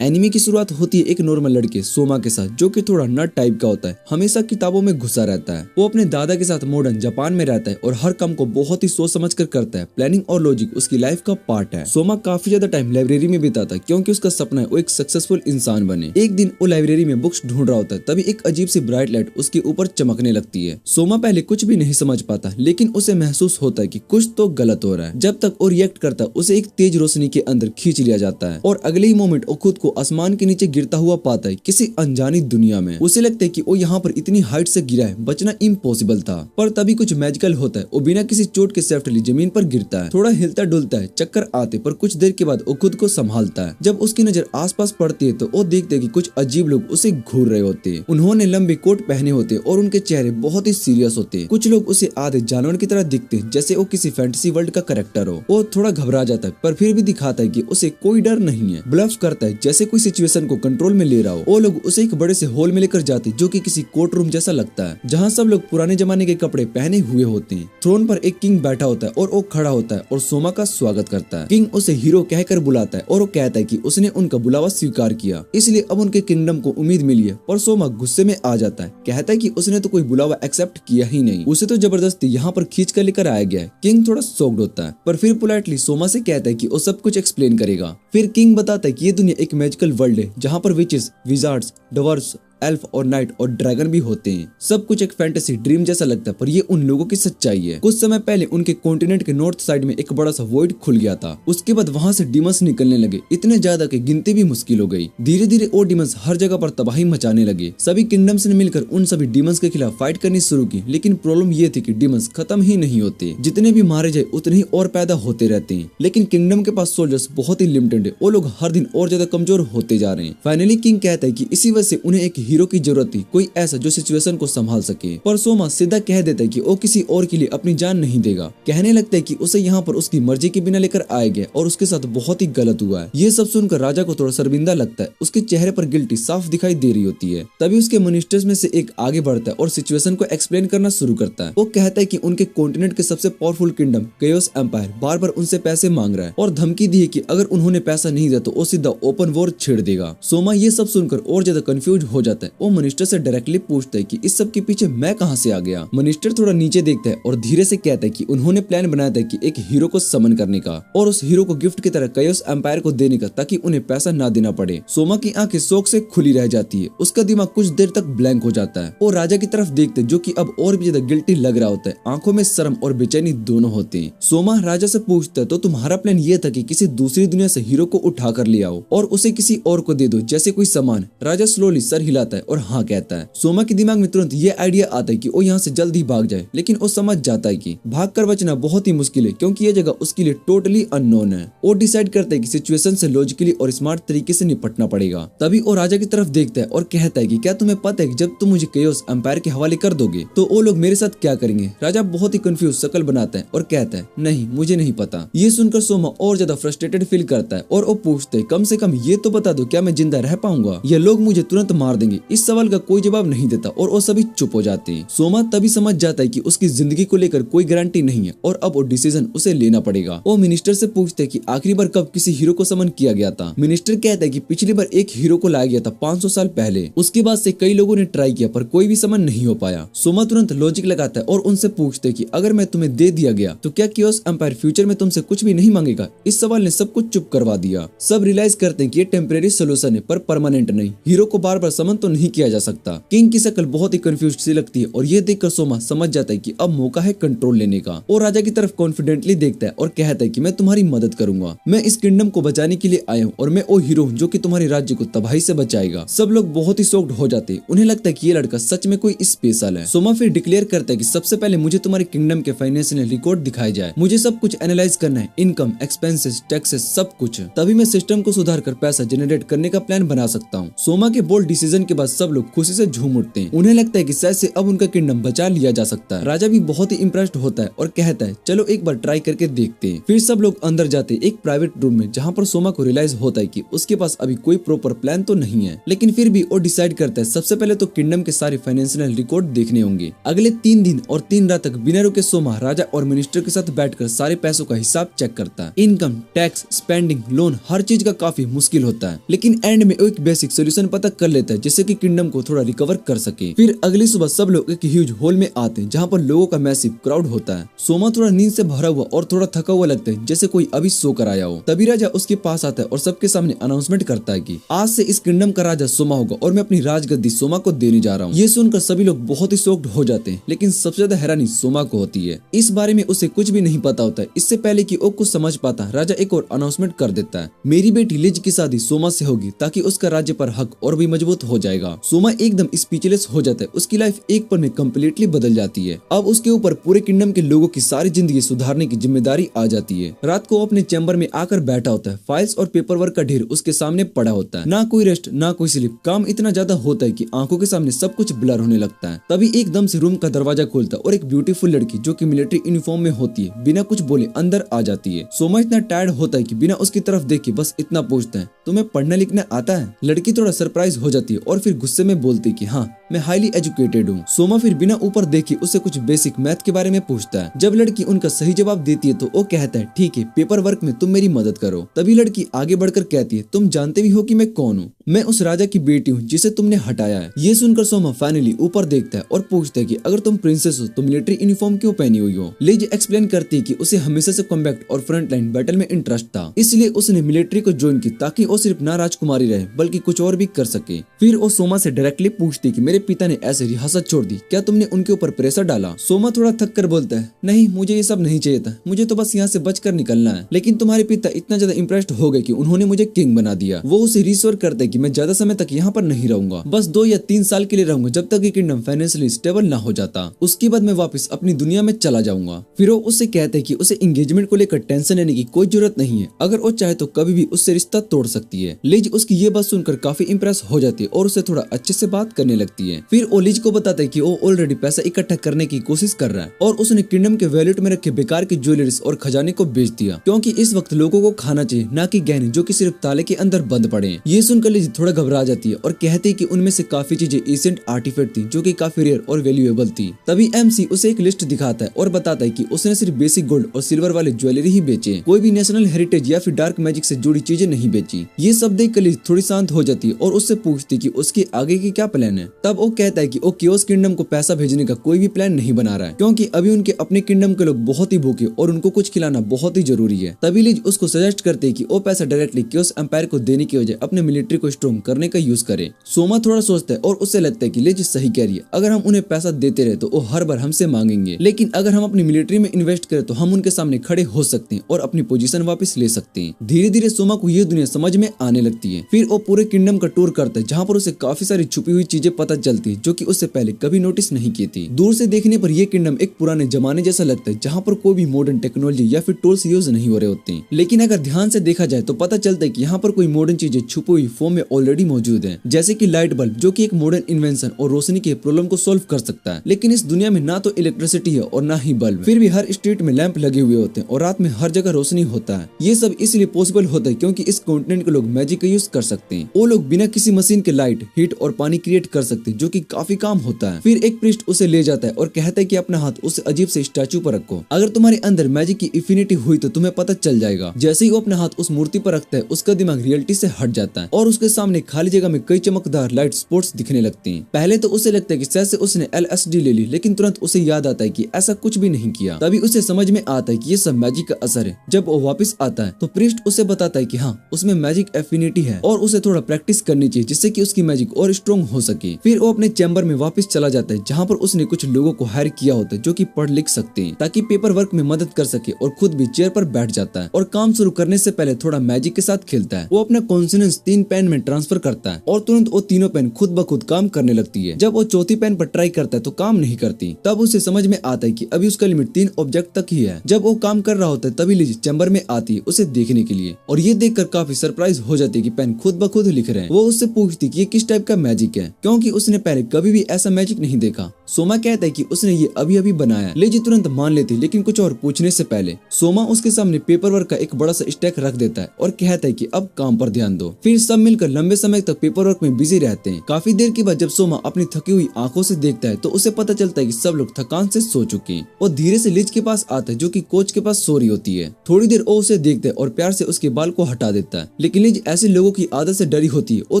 Anime की शुरुआत होती है एक नॉर्मल लड़के सोमा के साथ, जो कि थोड़ा नट टाइप का होता है, हमेशा किताबों में घुसा रहता है। वो अपने दादा के साथ मॉडर्न जापान में रहता है और हर काम को बहुत ही सोच समझ कर करता है। प्लानिंग और लॉजिक उसकी लाइफ का पार्ट है। सोमा काफी ज्यादा टाइम लाइब्रेरी में बिताता है क्योंकि उसका सपना है वो एक सक्सेसफुल इंसान बने। एक दिन वो लाइब्रेरी में बुक्स ढूंढ रहा होता है, तभी एक अजीब सी ब्राइट लाइट उसके ऊपर चमकने लगती है। सोमा पहले कुछ भी नहीं समझ पाता, लेकिन उसे महसूस होता है कि कुछ तो गलत हो रहा है। जब तक वो रिएक्ट करता है, उसे एक तेज रोशनी के अंदर खींच लिया जाता है और अगले ही मोमेंट वो खुद को आसमान के नीचे गिरता हुआ पाता है किसी अनजानी दुनिया में। उसे लगता है कि वो यहाँ पर इतनी हाइट से गिरा है, बचना इम्पॉसिबल था। पर तभी कुछ मैजिकल होता है, वो बिना किसी चोट के सेफ्टली जमीन पर गिरता है। थोड़ा हिलता डुलता है, चक्कर आते, पर कुछ देर के बाद वो खुद को संभालता है। जब उसकी नजर आसपास पड़ती है तो वो देखते है कि कुछ अजीब लोग उसे घूर रहे होते हैं। उन्होंने लंबे कोट पहने होते और उनके चेहरे बहुत ही सीरियस होते। कुछ लोग उसे आधे जानवर की तरह दिखते हैं, जैसे वो किसी फैंटेसी वर्ल्ड का कैरेक्टर हो। वो थोड़ा घबरा जाता है, पर फिर भी दिखाता है कि उसे कोई डर नहीं है। ब्लफ करता है जैसे कोई सिचुएशन को कंट्रोल में ले रहा हो। वो लोग उसे एक बड़े से हॉल में लेकर जाते हैं, जो कि किसी कोर्ट रूम जैसा लगता है, जहाँ सब लोग पुराने जमाने के कपड़े पहने हुए होते हैं। थ्रोन पर एक किंग बैठा होता है और वो खड़ा होता है और सोमा का स्वागत करता है। किंग उसे हीरो कहकर बुलाता है और वो कहता है कि उसने उनका बुलावा स्वीकार किया, इसलिए अब उनके किंगडम को उम्मीद मिली है। पर सोमा गुस्से में आ जाता है, कहता है कि उसने तो कोई बुलावा एक्सेप्ट किया ही नहीं, उसे तो जबरदस्ती यहाँ पर खींच कर लेकर आया गया है। किंग थोड़ा शॉक्ड होता है, पर फिर पोलाइटली सोमा से कहता है कि वो सब कुछ एक्सप्लेन करेगा। फिर किंग बताता है कि ये दुनिया एक मैजिकल वर्ल्ड है, जहाँ पर विचेस, विजार्ड्स, डवर्स, एल्फ और नाइट और ड्रैगन भी होते हैं। सब कुछ एक फैंटेसी ड्रीम जैसा लगता है, पर ये उन लोगों की सच्चाई है। कुछ समय पहले उनके कॉन्टिनेंट के नॉर्थ साइड में एक बड़ा सा वॉइड खुल गया था। उसके बाद वहां से डिमंस निकलने लगे, इतने ज्यादा कि गिनती भी मुश्किल हो गई। धीरे धीरे वो डिमंस हर जगह पर तबाही मचाने लगे। सभी किंगडम्स ने मिलकर उन सभी डिमंस के खिलाफ फाइट करनी शुरू की, लेकिन प्रॉब्लम ये थी कि डिमंस खत्म ही नहीं होते। जितने भी मारे जाए उतने ही और पैदा होते रहते हैं, लेकिन किंगडम के पास सोल्जर्स बहुत ही लिमिटेड है। वो लोग हर दिन और ज्यादा कमजोर होते जा रहे हैं। फाइनली किंग कहता है कि इसी वजह से उन्हें एक हीरो की जरूरत थी, कोई ऐसा जो सिचुएशन को संभाल सके। पर सोमा सीधा कह देता है कि वो किसी और के लिए अपनी जान नहीं देगा। कहने लगता है कि उसे यहाँ पर उसकी मर्जी के बिना लेकर आया गया और उसके साथ बहुत ही गलत हुआ है। ये सब सुनकर राजा को थोड़ा शर्मिंदा लगता है। उसके चेहरे पर गिल्टी साफ दिखाई दे रही होती है। तभी उसके मिनिस्टर्स में से एक आगे बढ़ता है और सिचुएशन को एक्सप्लेन करना शुरू करता है। वो कहता है कि उनके कॉन्टिनेंट के सबसे पावरफुल किंगडम केओस एम्पायर बार बार उनसे पैसे मांग रहा है और धमकी दी है कि अगर उन्होंने पैसा नहीं दिया तो वो सीधा ओपन वॉर छेड़ देगा। सोमा ये सब सुनकर और ज्यादा कंफ्यूज हो जाता है। वो मिनिस्टर से डायरेक्टली पूछता है कि इस सब के पीछे मैं कहां से आ गया। मिनिस्टर थोड़ा नीचे देखता है और धीरे से कहता है कि उन्होंने प्लान बनाया था कि एक हीरो को समन करने का और उस हीरो को गिफ्ट की तरह केओस एम्पायर को देने का, ताकि उन्हें पैसा ना देना पड़े। सोमा की आंखें शौक से खुली रह जाती है। उसका दिमाग कुछ देर तक ब्लैंक हो जाता है। वो राजा की तरफ देखते हैं, जो कि अब और भी ज्यादा गिल्टी लग रहा होता है। आंखों में शर्म और बेचैनी दोनों होते हैं। सोमा राजा से पूछता है, तो तुम्हारा प्लान ये था कि किसी दूसरी दुनिया से हीरो को उठा कर ले आओ और उसे किसी और को दे दो, जैसे कोई सामान। राजा स्लोली सर हिलाता है और हाँ कहता है। सोमा के दिमाग में तुरंत ये आइडिया आता है कि वो यहाँ से जल्द ही भाग जाए, लेकिन वो समझ जाता है कि भागकर बचना बहुत ही मुश्किल है, क्योंकि ये जगह उसके लिए टोटली अननोन है। वो डिसाइड करता है कि सिचुएशन से लॉजिकली और स्मार्ट तरीके से निपटना पड़ेगा। तभी वो राजा की तरफ देखता है और कहता है कि क्या तुम्हें पता है कि जब तुम मुझे केओस एम्पायर के हवाले कर दोगे तो वो लोग मेरे साथ क्या करेंगे। राजा बहुत ही कंफ्यूज शक्ल बनाता है और कहता है, नहीं मुझे नहीं पता। ये सुनकर सोमा और ज्यादा फ्रस्ट्रेटेड फील करता है और वो पूछते है, कम से कम ये तो बता दो, क्या मैं जिंदा रह पाऊंगा या लोग मुझे तुरंत मार देंगे। इस सवाल का कोई जवाब नहीं देता और वो सभी चुप हो जाते हैं। सोमा तभी समझ जाता है कि उसकी जिंदगी को लेकर कोई गारंटी नहीं है और अब वो डिसीजन उसे लेना पड़ेगा। वो मिनिस्टर से पूछते हैं कि आखिरी बार कब किसी हीरो को समन किया गया था। मिनिस्टर कहता है कि पिछली बार एक हीरो को लाया गया था 500 साल पहले। उसके बाद से कई लोगों ने ट्राई किया पर कोई भी समन नहीं हो पाया। सोमा तुरंत लॉजिक लगाता है और उनसे पूछते है कि अगर मैं तुम्हें दे दिया गया तो क्या केओस एम्पायर फ्यूचर में तुमसे कुछ भी नहीं मांगेगा। इस सवाल ने सब कुछ चुप करवा दिया। सब रियलाइज करते हैं कि ये टेम्परेरी सोल्यूशन है पर परमानेंट नहीं। हीरो को बार बार समन तो नहीं किया जा सकता। किंग की शक्ल बहुत ही कंफ्यूज सी लगती है और ये देखकर सोमा समझ जाता है कि अब मौका है कंट्रोल लेने का। वो राजा की तरफ कॉन्फिडेंटली देखता है और कहता है कि मैं तुम्हारी मदद करूंगा। मैं इस किंगडम को बचाने के लिए आया हूँ और मैं वो हीरो हूँ जो कि तुम्हारे राज्य को तबाही से बचाएगा। सब लोग बहुत ही शॉक्ड हो जाते हैं। उन्हें लगता है कि ये लड़का सच में कोई स्पेशल है। सोमा फिर डिक्लेयर करता है कि सबसे पहले मुझे तुम्हारे किंगडम के फाइनेंशियल रिकॉर्ड दिखाए जाए। मुझे सब कुछ एनालाइज करना है, इनकम, एक्सपेंसेस, टैक्सेस, सब कुछ। तभी मैं सिस्टम को सुधार कर पैसा जनरेट करने का प्लान बना सकता हूँ। सोमा के बोल्ड डिसीजन के बाद सब लोग खुशी से झूम उठते हैं। उन्हें लगता है कि शायद से अब उनका किंगडम बचा लिया जा सकता है। राजा भी बहुत ही इम्प्रेस्ड होता है और कहता है चलो एक बार ट्राई करके देखते हैं। फिर सब लोग अंदर जाते एक प्राइवेट रूम में, जहाँ पर सोमा को रियलाइज होता है कि उसके पास अभी कोई प्रॉपर प्लान तो नहीं है, लेकिन फिर भी वो डिसाइड करता है सबसे पहले तो किंगडम के सारे फाइनेंशियल रिकॉर्ड देखने होंगे। अगले 3 दिन और 3 रात तक बिना रुके सोमा राजा और मिनिस्टर के साथ बैठकर सारे पैसों का हिसाब चेक करता है। इनकम, टैक्स, स्पेंडिंग, लोन, हर चीज का काफी मुश्किल होता है, लेकिन एंड में एक बेसिक सोल्यूशन पता कर लेता है जिससे कि किंगडम को थोड़ा रिकवर कर सके। फिर अगली सुबह सब लोग एक ह्यूज हॉल में आते हैं जहाँ पर लोगों का मैसिव क्राउड होता है। सोमा थोड़ा नींद से भरा हुआ और थोड़ा थका हुआ लगता है, जैसे कोई अभी सो कर आया हो। तभी राजा उसके पास आता है और सबके सामने अनाउंसमेंट करता है कि आज से इस किंगडम का राजा सोमा होगा और मैं अपनी राजगद्दी सोमा को देने जा रहा हूँ। ये सुनकर सभी लोग बहुत ही शॉक्ड हो जाते हैं, लेकिन सबसे ज्यादा हैरानी सोमा को होती है। इस बारे में उसे कुछ भी नहीं पता होता है। इससे पहले कि वो कुछ समझ पाता, राजा एक और अनाउंसमेंट कर देता है, मेरी बेटी लिज की शादी सोमा से होगी ताकि उसका राज्य पर हक और भी मजबूत हो जाएगा। सोमा एकदम स्पीचलेस हो जाता है। उसकी लाइफ एक पल में कम्प्लीटली बदल जाती है। अब उसके ऊपर पूरे किंगडम के लोगों की सारी जिंदगी सुधारने की जिम्मेदारी आ जाती है। रात को अपने चैम्बर में आकर बैठा होता है। फाइल्स और पेपर वर्क का ढेर उसके सामने पड़ा होता है। ना कोई रेस्ट, ना कोई स्लीप। काम इतना ज्यादा होता है कि आंखों के सामने सब कुछ ब्लर होने लगता है। तभी एकदम से रूम का दरवाजा खुलता है और एक ब्यूटीफुल लड़की जो कि मिलिट्री यूनिफॉर्म में होती है बिना कुछ बोले अंदर आ जाती है। सोमा इतना टायर्ड होता है कि बिना उसकी तरफ देखे बस इतना पूछता है, तुम्हें पढ़ना लिखना आता है? लड़की थोड़ा सरप्राइज हो जाती है और फिर गुस्से में बोलती है कि हाँ, मैं हाईली एजुकेटेड हूँ। सोमा फिर बिना ऊपर देखे उससे कुछ बेसिक मैथ के बारे में पूछता है। जब लड़की उनका सही जवाब देती है तो वो कहता है ठीक है, पेपर वर्क में तुम मेरी मदद करो। तभी लड़की आगे बढ़कर कहती है, तुम जानते भी हो कि मैं कौन हूँ? मैं उस राजा की बेटी हूँ जिसे तुमने हटाया है। ये सुनकर सोमा फाइनली ऊपर देखता है और पूछता है कि अगर तुम प्रिंसेस हो तो मिलिट्री यूनिफॉर्म क्यों पहनी हुई हो? लिज एक्सप्लेन करती है कि उसे हमेशा से कॉम्बैट और फ्रंट लाइन बैटल में इंटरेस्ट था, इसलिए उसने मिलिट्री को ज्वाइन की ताकि वो सिर्फ ना राजकुमारी रहे बल्कि कुछ और भी कर सके। फिर वो सोमा से डायरेक्टली पूछती कि मेरे पिता ने ऐसे रियासत छोड़ दी, क्या तुमने उनके ऊपर प्रेशर डाला? सोमा थोड़ा थक कर बोलता है, नहीं, मुझे ये सब नहीं चाहिए था, मुझे तो बस यहाँ से बचकर निकलना है। लेकिन तुम्हारे पिता इतना ज्यादा इम्प्रेस्ड हो गए कि उन्होंने मुझे किंग बना दिया। वो उसे रिश्योर करते कि मैं ज्यादा समय तक यहाँ पर नहीं रहूंगा, बस 2 या 3 साल के लिए रहूंगा जब तक ये किंगडम फाइनेंशियली स्टेबल ना हो जाता। उसके बाद मैं वापस अपनी दुनिया में चला जाऊंगा। फिर वो उससे कहते हैं कि उसे एंगेजमेंट को लेकर टेंशन लेने की कोई जरूरत नहीं है, अगर वो चाहे तो कभी भी उससे रिश्ता तोड़ सकती है। लिज उसकी ये बात सुनकर काफी इंप्रेस हो जाती है और उससे थोड़ा अच्छे से बात करने लगती है। फिर वो लिज को बताता है कि वो ऑलरेडी पैसा इकट्ठा करने की कोशिश कर रहा है और उसने किंगडम के वैलेट में रखे बेकार की ज्वेलरीज और खजाने को बेच दिया, क्योंकि इस वक्त लोगों को खाना चाहिए, ना कि गहने जो कि सिर्फ ताले के अंदर बंद पड़े। ये सुनकर लिज थोड़ा घबरा जाती है और कहती है कि उनमें से काफी चीजें एशियंट आर्टिफैक्ट थी जो कि काफी रेयर और वैल्यूएबल थी। तभी एमसी उसे एक लिस्ट दिखाता है और बताता है कि उसने सिर्फ बेसिक गोल्ड और सिल्वर वाले ज्वेलरी ही बेचे, कोई भी नेशनल हेरिटेज या फिर डार्क मैजिक से जुड़ी चीजें नहीं बेची। ये सब देख कर लिज थोड़ी शांत हो जाती है और उससे पूछती कि उसके आगे की क्या प्लान है। तब वो कहता है कि वो कियोस किंगडम को पैसा भेजने का कोई भी प्लान नहीं बना रहा है, क्योंकि अभी उनके अपने किंगडम के लोग बहुत ही भूखे और उनको कुछ खिलाना बहुत ही जरूरी है। तभी लिज उसको सजेस्ट करते है कि वो पैसा डायरेक्टली कियोस एम्पायर को देने की वजह अपने मिलिट्री को स्ट्रॉन्ग करने का यूज करे। सोमा थोड़ा सोचता है और उससे लगता है कि लिज सही कह रही है, अगर हम उन्हें पैसा देते रहे तो वो हर बार हमसे मांगेंगे, लेकिन अगर हम अपनी मिलिट्री में इन्वेस्ट करें तो हम उनके सामने खड़े हो सकते हैं और अपनी पोजीशन वापस ले सकते हैं। धीरे धीरे सोमा को ये दुनिया समझ में आने लगती है। फिर वो पूरे किंगडम का टूर करता है जहाँ पर उसे काफी सारी छुपी हुई चीजें पता चलती है जो कि उससे पहले कभी नोटिस नहीं की थी। दूर से देखने पर यह किंगडम एक पुराने जमाने जैसा लगता है जहाँ पर कोई भी मॉडर्न टेक्नोलॉजी या फिर टूल्स यूज नहीं हो रहे होते हैं, लेकिन अगर ध्यान से देखा जाए तो पता चलता है कि यहाँ पर कोई मॉडर्न चीजें छुपी हुई फॉर्म में ऑलरेडी मौजूद है, जैसे कि लाइट बल्ब जो कि एक मॉडर्न इन्वेंशन और रोशनी के प्रॉब्लम को सॉल्व कर सकता है। लेकिन इस दुनिया में ना तो इलेक्ट्रिसिटी है और ना ही बल्ब, फिर भी हर स्ट्रीट में लैंप लगे हुए होते हैं और रात में हर जगह रोशनी होता है। ये सब इसलिए पॉसिबल होता है क्योंकि इस कॉन्टिनेंट के लोग मैजिक का यूज कर सकते हैं। वो लोग बिना किसी मशीन के लाइट, हीट और पानी क्रिएट कर सकते हैं, जो कि काफी काम होता है। फिर एक प्रीस्ट उसे ले जाता है और कहता है कि अपना हाथ उस अजीब से स्टैचू पर रखो, अगर तुम्हारे अंदर मैजिक की इन्फिनिटी हुई तो तुम्हें पता चल जाएगा। जैसे ही वो अपना हाथ उस मूर्ति पर रखता है उसका दिमाग रियलिटी से हट जाता है और उसके सामने खाली जगह में कई चमकदार लाइट स्पॉट्स दिखने लगते हैं। पहले तो उसे लगता है कि शायद से उसने LSD ले ली, लेकिन तुरंत उसे याद आता है कि ऐसा कुछ भी नहीं किया। तभी उसे समझ में आता है कि ये सब मैजिक का असर है। जब वो वापस आता है तो प्रीस्ट उसे बताता है कि हाँ, उसमें मैजिक एफिनिटी है और उसे थोड़ा प्रैक्टिस करनी चाहिए जिससे कि उसकी मैजिक और स्ट्रॉन्ग हो सके। फिर वो अपने चैम्बर में वापस चला जाता है जहाँ पर उसने कुछ लोगों को हायर किया होता है जो कि पढ़ लिख सकते हैं ताकि पेपर वर्क में मदद कर सके, और खुद भी चेयर पर बैठ जाता है और काम शुरू करने से पहले थोड़ा मैजिक के साथ खेलता है। वो अपना कॉन्फिडेंस 3 पेन में ट्रांसफर करता है और तुरंत वो तीनों पेन खुद ब खुद काम करने लगती है। जब वो चौथी पेन पर ट्राई करता है तो काम नहीं करती। तब उसे समझ में आता है कि अभी उसका लिमिट 3 ऑब्जेक्ट तक ही है। जब वो काम कर रहा होता है तभी लिज चैम्बर में आती है उसे देखने के लिए और ये देखकर काफी सरप्राइज हो जाती है कि पेन खुद ब खुद लिख रहे हैं। वो उससे पूछती कि ये किस टाइप का मैजिक है, क्योंकि उसने पहले कभी भी ऐसा मैजिक नहीं देखा। सोमा कहता है कि उसने ये अभी अभी बनाया। लिज तुरंत मान लेती, लेकिन कुछ और पूछने से पहले सोमा उसके सामने पेपर वर्क का एक बड़ा सा स्टैक रख देता है और कहता है कि अब काम पर ध्यान दो। फिर सब मिलकर लंबे समय तक पेपर वर्क में बिजी रहते हैं। काफी देर के बाद जब सोमा अपनी थकी हुई आंखों से देखता है तो उसे पता चलता है कि सब लोग थकान से सो चुके हैं। वो धीरे से लिज के पास आता है जो कि कोच के पास सो रही होती है। थोड़ी देर वो उसे देखता है और प्यार से उसके बाल को हटा देता है, लेकिन लिज ऐसे लोगों की आदत से डरी होती है। वो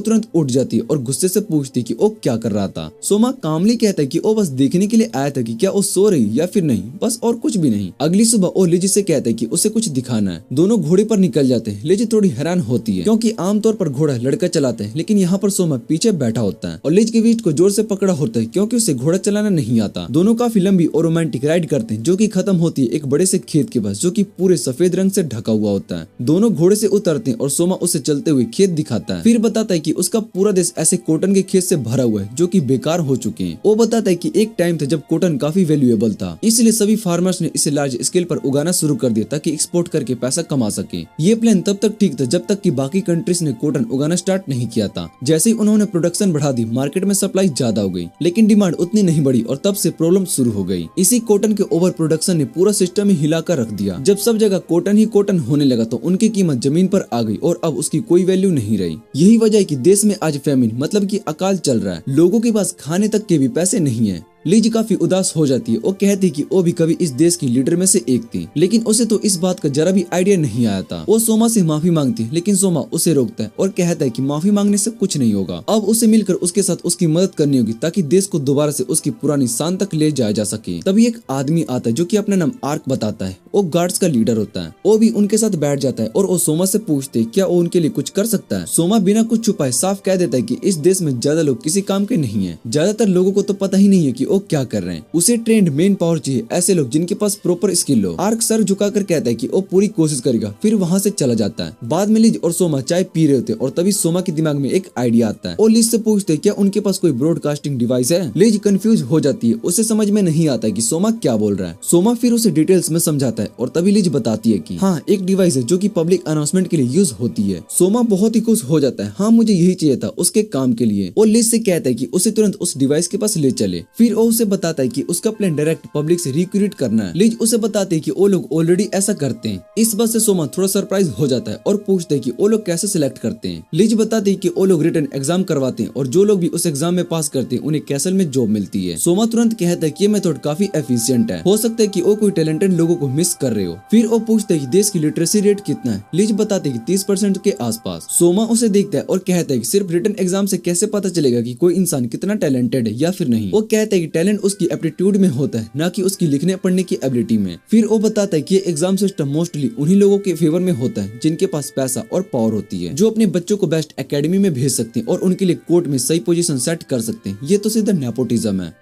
तुरंत उठ जाती है और गुस्से से पूछती है कि वो क्या कर रहा था। सोमा कामली कहता है कि वो बस देखने के लिए आया था कि क्या वो सो रही या फिर नहीं, बस और कुछ भी नहीं। अगली सुबह वो लिज से कहता है कि उसे कुछ दिखाना है। दोनों घोड़े पर निकल जाते हैं। लिज थोड़ी हैरान होती है क्योंकि आमतौर पर घोड़ा लड़का चलाता है, लेकिन यहाँ पर सोमा पीछे बैठा होता है और लिज के वेट को जोर से पकड़ा होता है क्योंकि उसे घोड़ा चलाना नहीं आता। दोनों काफी लंबी और रोमांटिक राइड करते हैं जो कि खत्म होती है एक बड़े से खेत के पास जो कि पूरे सफेद रंग से ढका हुआ होता है। दोनों घोड़े से उतरते हैं और सोमा उसे चलते हुए खेत दिखाता है। फिर बताता है कि उसका पूरा देश ऐसे कॉटन के खेत से भरा हुआ है जो कि बेकार हो चुके हैं। वो बताता है कि एक टाइम था जब कॉटन काफी वैल्यूएबल था, इसलिए सभी फार्मर्स ने इसे लार्ज स्केल पर उगाना शुरू कर दिया ताकि एक्सपोर्ट करके पैसा कमा सके। ये प्लान तब तक ठीक था जब तक कि बाकी कंट्रीज ने कॉटन उगाना स्टार्ट नहीं किया था। जैसे ही उन्होंने प्रोडक्शन बढ़ा दी, मार्केट में सप्लाई ज्यादा हो गई, लेकिन डिमांड उतनी नहीं बढ़ी और तब से प्रॉब्लम शुरू हो गई। इसी कॉटन के ओवर प्रोडक्शन ने पूरा सिस्टम ही हिलाकर रख दिया। जब सब जगह कॉटन ही कॉटन होने लगा तो उनकी कीमत जमीन पर आ गई और अब उसकी कोई वैल्यू नहीं रही। यही वजह है कि देश में आज फेमिन मतलब कि अकाल चल रहा है। लोगों के पास खाने तक के भी पैसे नहीं है। लिज काफी उदास हो जाती है। वो कहती कि वो भी कभी इस देश की लीडर में से एक थी, लेकिन उसे तो इस बात का जरा भी आइडिया नहीं आया था। वो सोमा से माफी मांगती, लेकिन सोमा उसे रोकता है और कहता है कि माफी मांगने से कुछ नहीं होगा। अब उसे मिलकर उसके साथ उसकी मदद करनी होगी ताकि देश को दोबारा से उसकी पुरानी शान तक ले जाया जा सके। तभी एक आदमी आता है जो कि अपना नाम आर्क बताता है। वो गार्ड्स का लीडर होता है। वो भी उनके साथ बैठ जाता है और वो सोमा से पूछते क्या वो उनके लिए कुछ कर सकता है। सोमा बिना कुछ छुपाए साफ कह देता है कि इस देश में ज्यादा लोग किसी काम के नहीं है। ज्यादातर लोगों को तो पता ही नहीं है कि वो क्या कर रहे हैं। उसे ट्रेंड मेन पावर चाहिए, ऐसे लोग जिनके पास प्रॉपर स्किल हो। आर्क सर झुकाकर कहता है कि वो पूरी कोशिश करेगा, फिर वहाँ से चला जाता है। बाद में लिज और सोमा चाय पी रहे होते और तभी सोमा के दिमाग में एक आइडिया आता है। वो लिज से पूछते क्या उनके पास कोई ब्रॉडकास्टिंग डिवाइस है। लिज कंफ्यूज हो जाती है, उसे समझ में नहीं आता है कि सोमा क्या बोल रहा है। सोमा फिर उसे डिटेल्स में समझाता है और तभी लिज बताती है कि हाँ एक डिवाइस है जो कि पब्लिक अनाउंसमेंट के लिए यूज होती है। सोमा बहुत ही खुश हो जाता है, हाँ मुझे यही चाहिए था उसके काम के लिए। वो लिज से कहता है कि उसे तुरंत उस डिवाइस के पास ले चले। फिर वो उसे बताता है कि उसका प्लान डायरेक्ट पब्लिक से रिक्रूट करना है। लिज उसे बताते हैं कि वो लोग ऑलरेडी ऐसा करते हैं। इस बात से सोमा थोड़ा सरप्राइज हो जाता है और पूछते हैं कि वो लोग कैसे सिलेक्ट करते हैं। लिज बताती है कि वो लोग रिटन एग्जाम करवाते हैं और जो लोग भी उस एग्जाम में पास करते हैं उन्हें कैसल में जॉब मिलती है। सोमा तुरंत कहता है कि ये मेथड काफी एफिशिएंट है, हो सकता है कि वो कोई टैलेंटेड लोगों को मिस कर रहे हो। फिर वो पूछते हैं कि देश की लिटरेसी रेट कितना है। लिज बताते हैं कि 30% के आसपास। सोमा उसे देखता है और कहता है कि सिर्फ रिटन एग्जाम से कैसे पता चलेगा कि कोई इंसान कितना टैलेंटेड है या फिर नहीं। वो कहता है कि टैलेंट उसकी एप्टीट्यूड में होता है, ना कि उसकी लिखने पढ़ने की एबिलिटी में। फिर वो बताता है कि ये एग्जाम सिस्टम मोस्टली उन्हीं लोगों के फेवर में होता है जिनके पास पैसा और पावर होती है, जो अपने बच्चों को बेस्ट एकेडमी में भेज सकते हैं और उनके लिए कोर्ट में सही पोजीशन सेट कर सकते हैं। ये तो सीधा नेपोटिज्म है।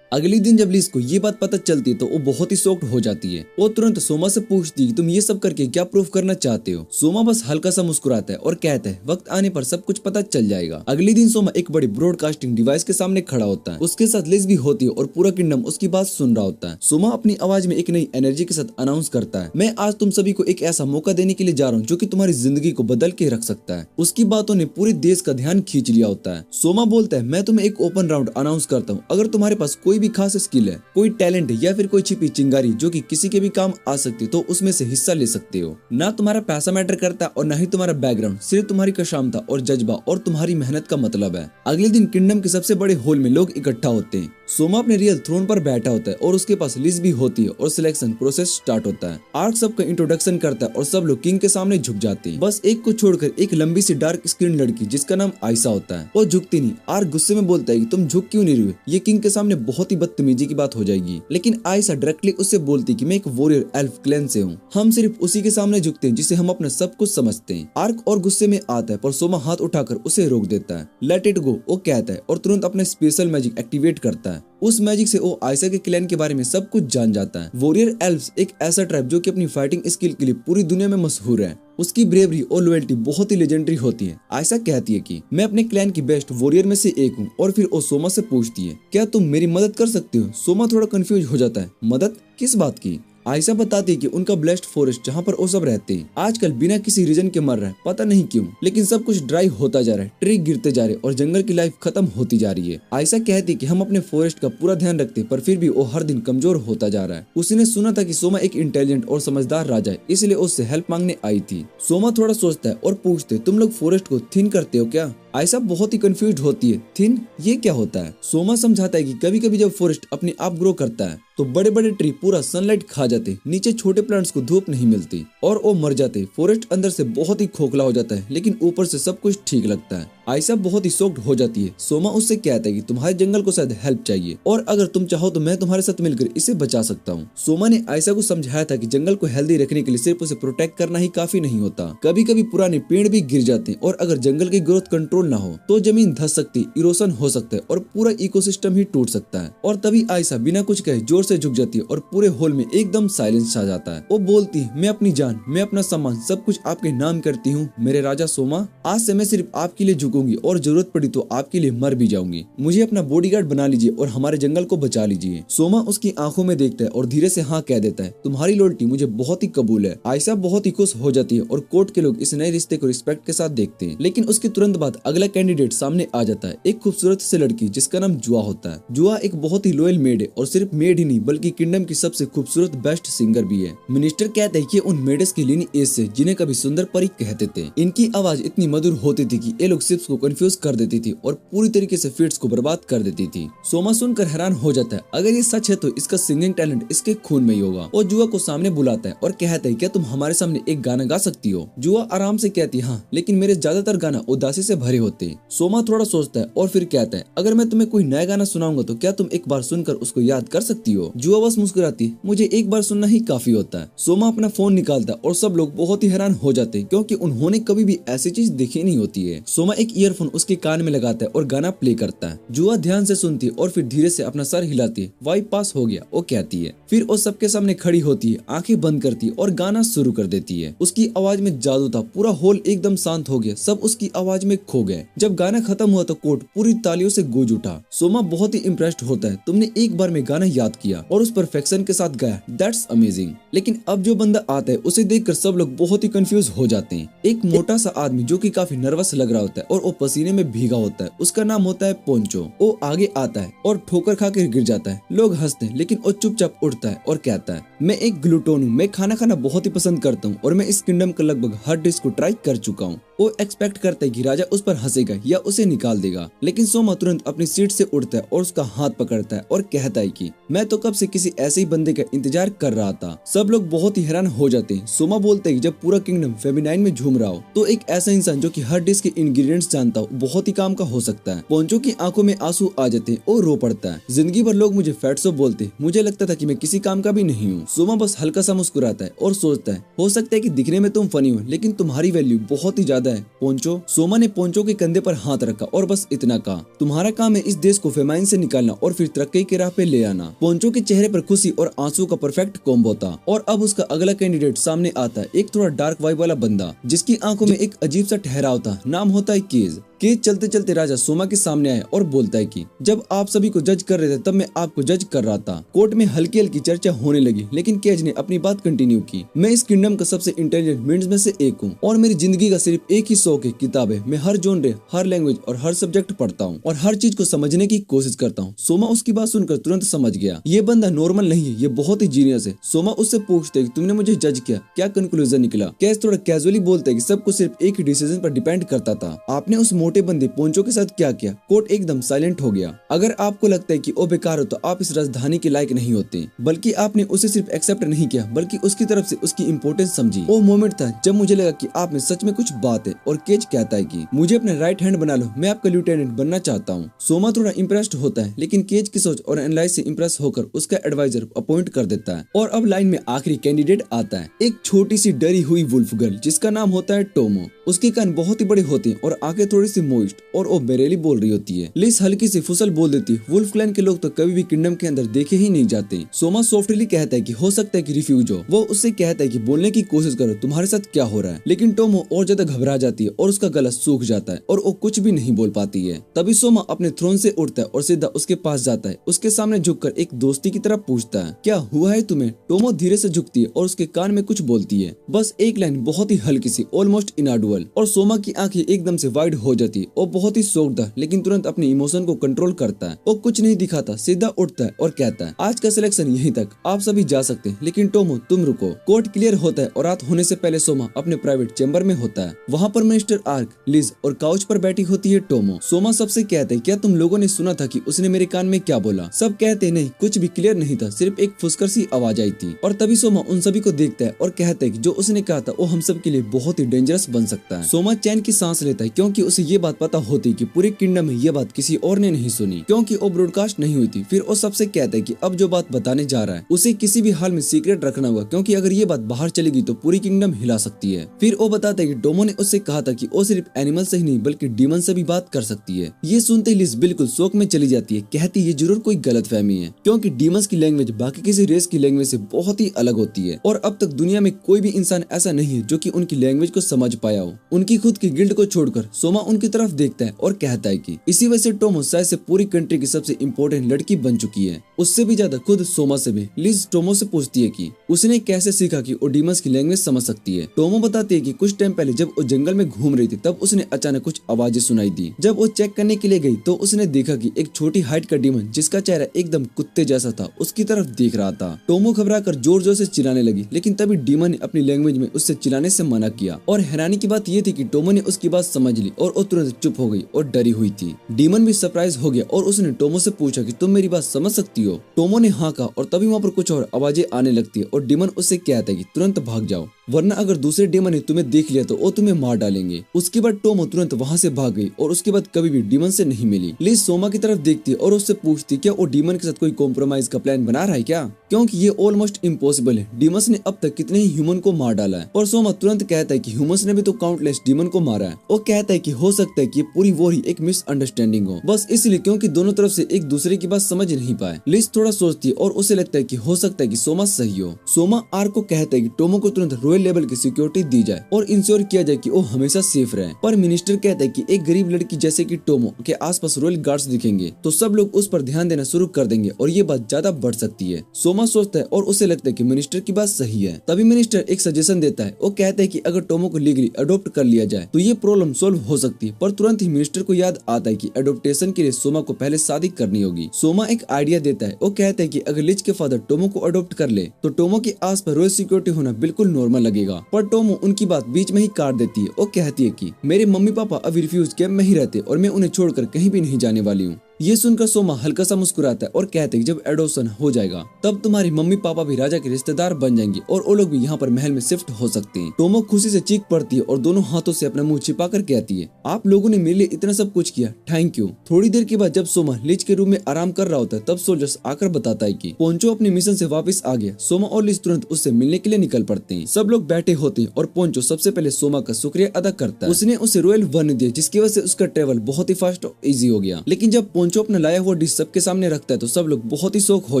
अगले दिन जब लिज को ये बात पता चलती है तो वो बहुत ही शॉक्ड हो जाती है। वो तुरंत सोमा से पूछती है तुम ये सब करके क्या प्रूफ करना चाहते हो। सोमा बस हल्का सा मुस्कुराता है और कहता है वक्त आने पर सब कुछ पता चल जाएगा। अगले दिन सोमा एक बड़ी ब्रॉडकास्टिंग डिवाइस के सामने खड़ा होता है। उसके साथ लिज भी होती है और पूरा किंगडम उसकी बात सुन रहा होता है। सोमा अपनी आवाज में एक नई एनर्जी के साथ अनाउंस करता है मैं आज तुम सभी को एक ऐसा मौका देने के लिए जा रहा हूँ जो कि तुम्हारी जिंदगी को बदल के रख सकता है। उसकी बातों ने पूरे देश का ध्यान खींच लिया होता है। सोमा बोलता है मैं तुम्हें एक ओपन राउंड अनाउंस करता हूँ, अगर तुम्हारे पास कोई भी खास स्किल है, कोई टैलेंट या फिर कोई छिपी चिंगारी जो कि किसी के भी काम आ सकती तो उसमें से हिस्सा ले सकते हो। ना तुम्हारा पैसा मैटर करता और ना ही तुम्हारा बैकग्राउंड, सिर्फ तुम्हारी क्षमता और जज्बा और तुम्हारी मेहनत का मतलब है। अगले दिन किंगडम के सबसे बड़े हॉल में लोग इकट्ठा होते हैं। सोमा अपने रियल थ्रोन पर बैठा होता है और उसके पास लिज भी होती है और सिलेक्शन प्रोसेस स्टार्ट होता है। आर्क सबका इंट्रोडक्शन करता है और सब लोग किंग के सामने झुक जाते हैं, बस एक को छोड़कर एक लंबी सी डार्क स्किन लड़की जिसका नाम आयशा होता है। वो झुकती नहीं। आर्क गुस्से में बोलता है कि तुम झुक क्यों नहीं रही हो, ये किंग के सामने बहुत ही बदतमीजी की बात हो जाएगी। लेकिन आयशा डायरेक्टली उससे बोलती कि मैं एक वॉरियर एल्फ क्लैन से हूँ, हम सिर्फ उसी के सामने झुकते हैं जिसे हम अपना सब कुछ समझते हैं। आर्क और गुस्से में आता है पर सोमा हाथ उठाकर उसे रोक देता है। लेट इट गो वो कहता है और तुरंत अपने स्पेशल मैजिक एक्टिवेट करता है। उस मैजिक से वो आयशा के क्लैन के बारे में सब कुछ जान जाता है। वॉरियर एल्फ्स एक ऐसा ट्राइब जो कि अपनी फाइटिंग स्किल के लिए पूरी दुनिया में मशहूर है। उसकी ब्रेवरी और लॉयल्टी बहुत ही लेजेंडरी होती है। आयशा कहती है कि मैं अपने क्लैन की बेस्ट वॉरियर में से एक हूँ, और फिर वो सोमा से पूछती है क्या तुम मेरी मदद कर सकते हो। सोमा थोड़ा कंफ्यूज हो जाता है, मदद किस बात की। आयशा बताती है कि उनका ब्लेस्ड फॉरेस्ट जहाँ पर वो सब रहते हैं आजकल बिना किसी रीजन के मर रहा है, पता नहीं क्यों, लेकिन सब कुछ ड्राई होता जा रहा है, ट्री गिरते जा रहे हैं और जंगल की लाइफ खत्म होती जा रही है। आयशा कहती है कि हम अपने फॉरेस्ट का पूरा ध्यान रखते पर फिर भी वो हर दिन कमजोर होता जा रहा है। उसने सुना था कि सोमा एक इंटेलिजेंट और समझदार राजा है, इसलिए उससे हेल्प मांगने आई थी। सोमा थोड़ा सोचता है और पूछते तुम लोग फॉरेस्ट को थिन करते हो क्या। आयशा बहुत ही कंफ्यूज होती है, थिन ये क्या होता है। सोमा समझाता है कि कभी कभी जब फॉरेस्ट अपने आप ग्रो करता है तो बड़े बड़े ट्री पूरा सनलाइट खा जाते, नीचे छोटे प्लांट्स को धूप नहीं मिलती और वो मर जाते। फॉरेस्ट अंदर से बहुत ही खोखला हो जाता है लेकिन ऊपर से सब कुछ ठीक लगता है। आयशा बहुत ही शॉक्ड हो जाती है। सोमा उससे कहता है कि तुम्हारे जंगल को शायद हेल्प चाहिए और अगर तुम चाहो तो मैं तुम्हारे साथ मिलकर इसे बचा सकता हूँ। सोमा ने आयशा को समझाया था कि जंगल को हेल्दी रखने के लिए सिर्फ उसे प्रोटेक्ट करना ही काफी नहीं होता, कभी कभी पुराने पेड़ भी गिर जाते हैं और अगर जंगल की ग्रोथ कंट्रोल ना हो तो जमीन धंस सकती, इरोशन हो सकता है और पूरा इकोसिस्टम ही टूट सकता है। और तभी आयशा बिना कुछ कहे जोर से झुक जाती है और पूरे हॉल में एकदम साइलेंस छा जाता है। वो बोलती है मैं अपनी जान, मैं अपना सम्मान सब कुछ आपके नाम करती हूँ मेरे राजा सोमा। आज से मैं सिर्फ आपके लिए झुकूंगी और जरूरत पड़ी तो आपके लिए मर भी जाऊंगी। मुझे अपना बॉडीगार्ड बना लीजिए और हमारे जंगल को बचा लीजिए। सोमा उसकी आंखों में देखता है और धीरे से हाँ कह देता है, तुम्हारी लॉयल्टी मुझे बहुत ही कबूल है। आयशा बहुत ही खुश हो जाती है और कोर्ट के लोग इस नए रिश्ते को रिस्पेक्ट के साथ देखते हैं। लेकिन उसके तुरंत बाद अगला कैंडिडेट सामने आ जाता है, एक खूबसूरत से लड़की जिसका नाम जुआ होता है। जुआ एक बहुत ही लॉयल मेड है और सिर्फ मेड ही नहीं बल्कि किंगडम की सबसे खूबसूरत बेस्ट सिंगर भी है। मिनिस्टर कहते हैं कि उन मेडस की लीनी एज से जिन्हें कभी सुंदर परी कहते थे। इनकी आवाज इतनी मधुर होती थी कि ये लोग शिप्स को कंफ्यूज कर देती थी और पूरी तरीके से फीट्स को बर्बाद कर देती थी। सोमा सुनकर हैरान हो जाता है, अगर ये सच है तो इसका सिंगिंग टैलेंट इसके खून में ही होगा। और जुआ को सामने बुलाता है और कहता है क्या तुम हमारे सामने एक गाना गा सकती हो। जुआ आराम से कहती है हाँ, लेकिन मेरे ज्यादातर गाना उदासी से भरे होते हैं। सोमा थोड़ा सोचता है और फिर कहता है अगर मैं तुम्हें कोई नया गाना सुनाऊंगा तो क्या तुम एक बार सुनकर उसको याद कर सकती हो। जुआ बस मुस्कुराती है, मुझे एक बार सुनना ही काफी होता है। सोमा अपना फोन निकालता है और सब लोग बहुत ही हैरान हो जाते हैं क्योंकि उन्होंने कभी भी ऐसी चीज देखी नहीं होती है। सोमा एक ईयरफोन उसके कान में लगाता है और गाना प्ले करता है। जुआ ध्यान से सुनती है और फिर धीरे से अपना सर हिलाती है, वाइब पास हो गया वो कहती है। फिर वो सबके सामने खड़ी होती है, आंखें बंद करती है और गाना शुरू कर देती है। उसकी आवाज में जादू था, पूरा हॉल एकदम शांत हो गया, सब उसकी आवाज में खो गए। जब गाना खत्म हुआ तो कोर्ट पूरी तालियों से गूंज उठा। सोमा बहुत ही इम्प्रेस्ड होता है, तुमने एक बार में गाना याद किया और उस परफेक्शन के साथ गाया, दैट्स अमेजिंग। लेकिन अब जो बंदा आता है उसे देखकर सब लोग बहुत ही कंफ्यूज हो जाते हैं। एक मोटा सा आदमी जो कि काफी नर्वस लग रहा होता है और वो पसीने में भीगा होता है, उसका नाम होता है पोंचो। वो आगे आता है और ठोकर खा कर गिर जाता है। लोग हंसते हैं लेकिन वो चुपचाप उठता है और कहता है मैं एक ग्लूटोन हूँ, मैं खाना खाना बहुत ही पसंद करता हूँ और मैं इस किंगडम का लगभग हर डिश को ट्राई कर चुका हूँ। वो एक्सपेक्ट करता है कि राजा उस पर हंसेगा या उसे निकाल देगा, लेकिन सोमा तुरंत अपनी सीट से उठता है और उसका हाथ पकड़ता है और कहता है कि मैं तो कब से किसी ऐसे ही बंदे का इंतजार कर रहा था। सब लोग बहुत ही हैरान हो जाते हैं। सोमा बोलते है कि जब पूरा किंगडम फेमिनाइन में झूम रहा हो तो एक ऐसा इंसान जो कि हर डिश के इंग्रेडिएंट्स जानता हो बहुत ही काम का हो सकता है। पोंचो की आंखों में आंसू आ जाते हैं और रो पड़ता है। जिंदगी भर लोग मुझे फैटसो बोलते, मुझे लगता था कि मैं किसी काम का भी नहीं हूँ। सोमा बस हल्का सा मुस्कुराता है और सोचता है हो सकता है कि दिखने में तुम फनी हो लेकिन तुम्हारी वैल्यू बहुत ही ज्यादा है पोंचो। सोमा ने पोंचो के कंधे पर हाथ रखा और बस इतना कहा, तुम्हारा काम है इस देश को फेमाइन से निकालना और फिर तरक्की की राह पे ले आना। पोंचो के चेहरे पर खुशी और आंसू का परफेक्ट कॉम्बो था। और अब उसका अगला कैंडिडेट सामने आता है, एक थोड़ा डार्क वाइब वाला बंदा जिसकी आंखों में एक अजीब सा ठहराव था। नाम होता है केज। केज चलते चलते राजा सोमा के सामने आया और बोलता है कि जब आप सभी को जज कर रहे थे तब मैं आपको जज कर रहा था। कोर्ट में हल्की हल्की चर्चा होने लगी लेकिन केज ने अपनी बात कंटिन्यू की, मैं इस किंगडम का सबसे इंटेलिजेंट मेंस में से एक हूँ और मेरी जिंदगी का सिर्फ एक ही शौक है, किताबें। मैं हर जोनरे, हर लैंग्वेज और हर सब्जेक्ट पढ़ता हूँ और हर चीज को समझने की कोशिश करता हूँ। सोमा उसकी बात सुनकर तुरंत समझ गया, ये बंदा नॉर्मल नहीं है, ये बहुत ही जीनियस है। सोमा उससे पूछते कि तुमने मुझे जज किया, क्या कंक्लूजन निकला। केज थोड़ा कैजुअली बोलते कि सब कुछ सिर्फ एक ही डिसीजन पर डिपेंड करता था, आपने उस मोटे बंदे पोंचो के साथ क्या किया। कोर्ट एकदम साइलेंट हो गया। अगर आपको लगता है कि वो बेकार हो तो आप इस राजधानी के लायक नहीं होते, बल्कि आपने उसे सिर्फ एक्सेप्ट नहीं किया बल्कि उसकी तरफ से उसकी इम्पोर्टेंस समझी। वो मोमेंट था जब मुझे लगा कि आप में सच में कुछ बात है। और केज कहता है कि मुझे अपने राइट हैंड बना लो, मैं आपका लिeutenant बनना चाहता हूँ। सोमा थोड़ा इम्प्रेस्ड होता है लेकिन केज की सोच और एनालाइज से इम्प्रेस होकर उसका एडवाइजर अपॉइंट कर देता है। और अब लाइन में आखिरी कैंडिडेट आता है, एक छोटी सी डरी हुई वुल्फ गर्ल जिसका नाम होता है टोमो। उसके कान बहुत ही बड़े होते हैं और आंखें थोड़ी सी सी मोइस्ट और वो बेरेली बोल रही होती है। लिस हल्की सी फुसल बोल देती है, वुल्फ क्लैन के लोग तो कभी भी किंगडम के अंदर देखे ही नहीं जाते। सोमा सॉफ्टली कहता है कि हो सकता है कि रिफ्यूज हो। वो उससे कहता है कि बोलने की कोशिश करो, तुम्हारे साथ क्या हो रहा है। लेकिन टोमो और ज्यादा घबरा जाती है और उसका गला सूख जाता है और वो कुछ भी नहीं बोल पाती है। तभी सोमा अपने थ्रोन से उठता है और सीधा उसके पास जाता है। उसके सामने झुककर एक दोस्ती की तरह पूछता है, क्या हुआ है तुम्हें। टोमो धीरे से झुकती है और उसके कान में कुछ बोलती है, बस एक लाइन बहुत ही हल्की सी, ऑलमोस्ट इनऑडिबल। और सोमा की आंखें एकदम से वाइड हो जाती है और बहुत ही शॉक्ड है, लेकिन तुरंत अपने इमोशन को कंट्रोल करता है। वो कुछ नहीं दिखाता, सीधा उठता है और कहता है, आज का सिलेक्शन यहीं तक, आप सभी जा सकते हैं, लेकिन टोमो तुम रुको। कोर्ट क्लियर होता है और रात होने से पहले सोमा अपने प्राइवेट चैम्बर में होता है। वहाँ पर मिनिस्टर आर्क, लिज और काउच पर बैठी होती है टोमो। सोमा सबसे कहते हैं, क्या तुम लोगों ने सुना था कि उसने मेरे कान में क्या बोला। सब कहते नहीं, कुछ भी क्लियर नहीं था, सिर्फ एक फुसकर सी आवाज आई थी। और तभी सोमा उन सभी को देखता है और कहता है कि जो उसने कहा था वो हम सब के लिए बहुत ही डेंजरस बन सकता है। सोमा चैन की सांस लेता है क्योंकि उसे ये बात पता होती कि पूरे किंगडम में ये बात किसी और ने नहीं सुनी, क्योंकि वो ब्रॉडकास्ट नहीं हुई थी। फिर वो सबसे कहता है कि अब जो बात बताने जा रहा है उसे किसी भी हाल में सीक्रेट रखना होगा, क्योंकि अगर ये बात बाहर चलेगी तो पूरी किंगडम हिला सकती है। फिर वो बताता है कि टोमो ने उससे कहा था कि वो सिर्फ एनिमल से ही नहीं बल्कि डीमन से भी बात कर सकती है। ये सुनते ही लिज बिल्कुल शौक में चली जाती है, कहती ये जरूर कोई गलतफहमी है, क्योंकि डीमंस की लैंग्वेज बाकी किसी रेस की लैंग्वेज से बहुत ही अलग होती है और अब तक दुनिया में कोई भी इंसान ऐसा नहीं है जो कि उनकी लैंग्वेज को समझ पाया हो। उनकी खुद की गिल्ड को छोड़कर सोमा उनकी तरफ देखता है और कहता है कि इसी वजह से टोमो शायद से पूरी कंट्री की सबसे इम्पोर्टेंट लड़की बन चुकी है। उससे भी ज्यादा खुद सोमा से भी। लिज टोमो से पूछती है कि उसने कैसे सीखा कि वो डीमंस की लैंग्वेज समझ सकती है। टोमो बताती है कि कुछ टाइम पहले जब वो जंगल में घूम रही थी तब उसने अचानक कुछ आवाजें सुनाई दी। जब वो चेक करने के लिए गई तो उसने देखा कि एक छोटी हाइट का डीमन जिसका चेहरा एकदम कुत्ते जैसा था उसकी तरफ देख रहा था। टोमो घबराकर जोर जोर से चिल्लाने लगी, लेकिन तभी डीमन ने अपनी लैंग्वेज में उससे चिल्लाने से मना किया। और हैरानी की बात ये थी कि टोमो ने उसकी बात समझ ली और वो तुरंत चुप हो गई और डरी हुई थी। डीमन भी सरप्राइज हो गया और उसने टोमो से पूछा कि तुम मेरी बात समझ सकती हो। टोमो ने हाँ कहा और तभी वहाँ पर कुछ और आवाजें आने लगती है और डीमन उससे कहता है कि तुरंत भाग जाओ, वरना अगर दूसरे डीमन ने तुम्हें देख लिया तो वो तुम्हें मार डालेंगे। उसके बाद टोमो तुरंत वहाँ से भाग गई और उसके बाद कभी भी डीमन से नहीं मिली। लिज सोमा की तरफ देखती है और उससे पूछती क्या वो डीमन के साथ कोई कॉम्प्रोमाइज का प्लान बना रहा है क्या, क्योंकि ये ऑलमोस्ट इम्पॉसिबल है। डीमंस ने अब तक कितने ही ह्यूमन को मार डाला है। और सोमा तुरंत कहता है कि ह्यूमंस ने भी तो काउंटलेस डीमन को मारा है। वो कहता है कि हो सकता है कि पूरी वॉर ही एक मिसअंडरस्टैंडिंग हो, बस इसलिए क्योंकि दोनों तरफ से एक दूसरे की बात समझ नहीं पाए। लिज थोड़ा सोचती है और उसे लगता है कि हो सकता है कि सोमा सही हो। सोमा आर्क को कहता है कि टोमो को तुरंत रॉयल लेवल की सिक्योरिटी दी जाए और इंश्योर किया जाए कि वो हमेशा सेफ रहे। पर मिनिस्टर कहता है कि एक गरीब लड़की जैसे कि टोमो के आसपास रॉयल गार्ड्स दिखेंगे तो सब लोग उस पर ध्यान देना शुरू कर देंगे और ये बात ज्यादा बढ़ सकती है। सोमा सोचता है और उसे लगता है कि मिनिस्टर की बात सही है। तभी मिनिस्टर एक सजेशन देता है। वो कहता है कि अगर टोमो को लीगली अडॉप्ट कर लिया जाए तो ये प्रॉब्लम सोल्व हो सकती है। पर तुरंत ही मिनिस्टर को याद आता है कि अडॉप्टेशन के लिए सोमा को पहले शादी करनी होगी। सोमा एक आइडिया देता है। वो कहता है कि अगर लिज के फादर टोमो को अडॉप्ट कर ले तो टोमो के आस पर रॉयल सिक्योरिटी होना बिल्कुल नॉर्मल लगेगा। पर टोमो उनकी बात बीच में ही काट देती है। वो कहती है कि मेरे मम्मी पापा अभी रिफ्यूज कैंप में ही रहते और मैं उन्हें छोड़कर कहीं भी नहीं जाने वाली हूँ। ये सुनकर सोमा हल्का सा मुस्कुराता है और कहते हैं कि जब एडॉप्शन हो जाएगा तब तुम्हारी मम्मी पापा भी राजा के रिश्तेदार बन जाएंगे और वो लोग भी यहाँ पर महल में शिफ्ट हो सकते हैं। टोमो खुशी से चीख पड़ती है और दोनों हाथों से अपना मुंह छिपाकर कहती है, आप लोगों ने मेरे लिए इतना सब कुछ किया, थैंक यू। थोड़ी देर के बाद जब सोमा लिज के रूम में आराम कर रहा होता है तब सोल्जर्स आकर बताता है कि पोंचो अपने मिशन से वापस आ गया। सोमा और लिज तुरंत उससे मिलने के लिए निकल पड़ते हैं। सब लोग बैठे होते हैं और पोंचो सबसे पहले सोमा का शुक्रिया अदा करता है। उसने उसे रॉयल वन दिया जिसकी वजह से उसका ट्रेवल बहुत ही फास्ट और इजी हो गया। लेकिन जब पोंचो अपना लाया हुआ सबके सामने रखता है तो सब लोग बहुत ही शौक हो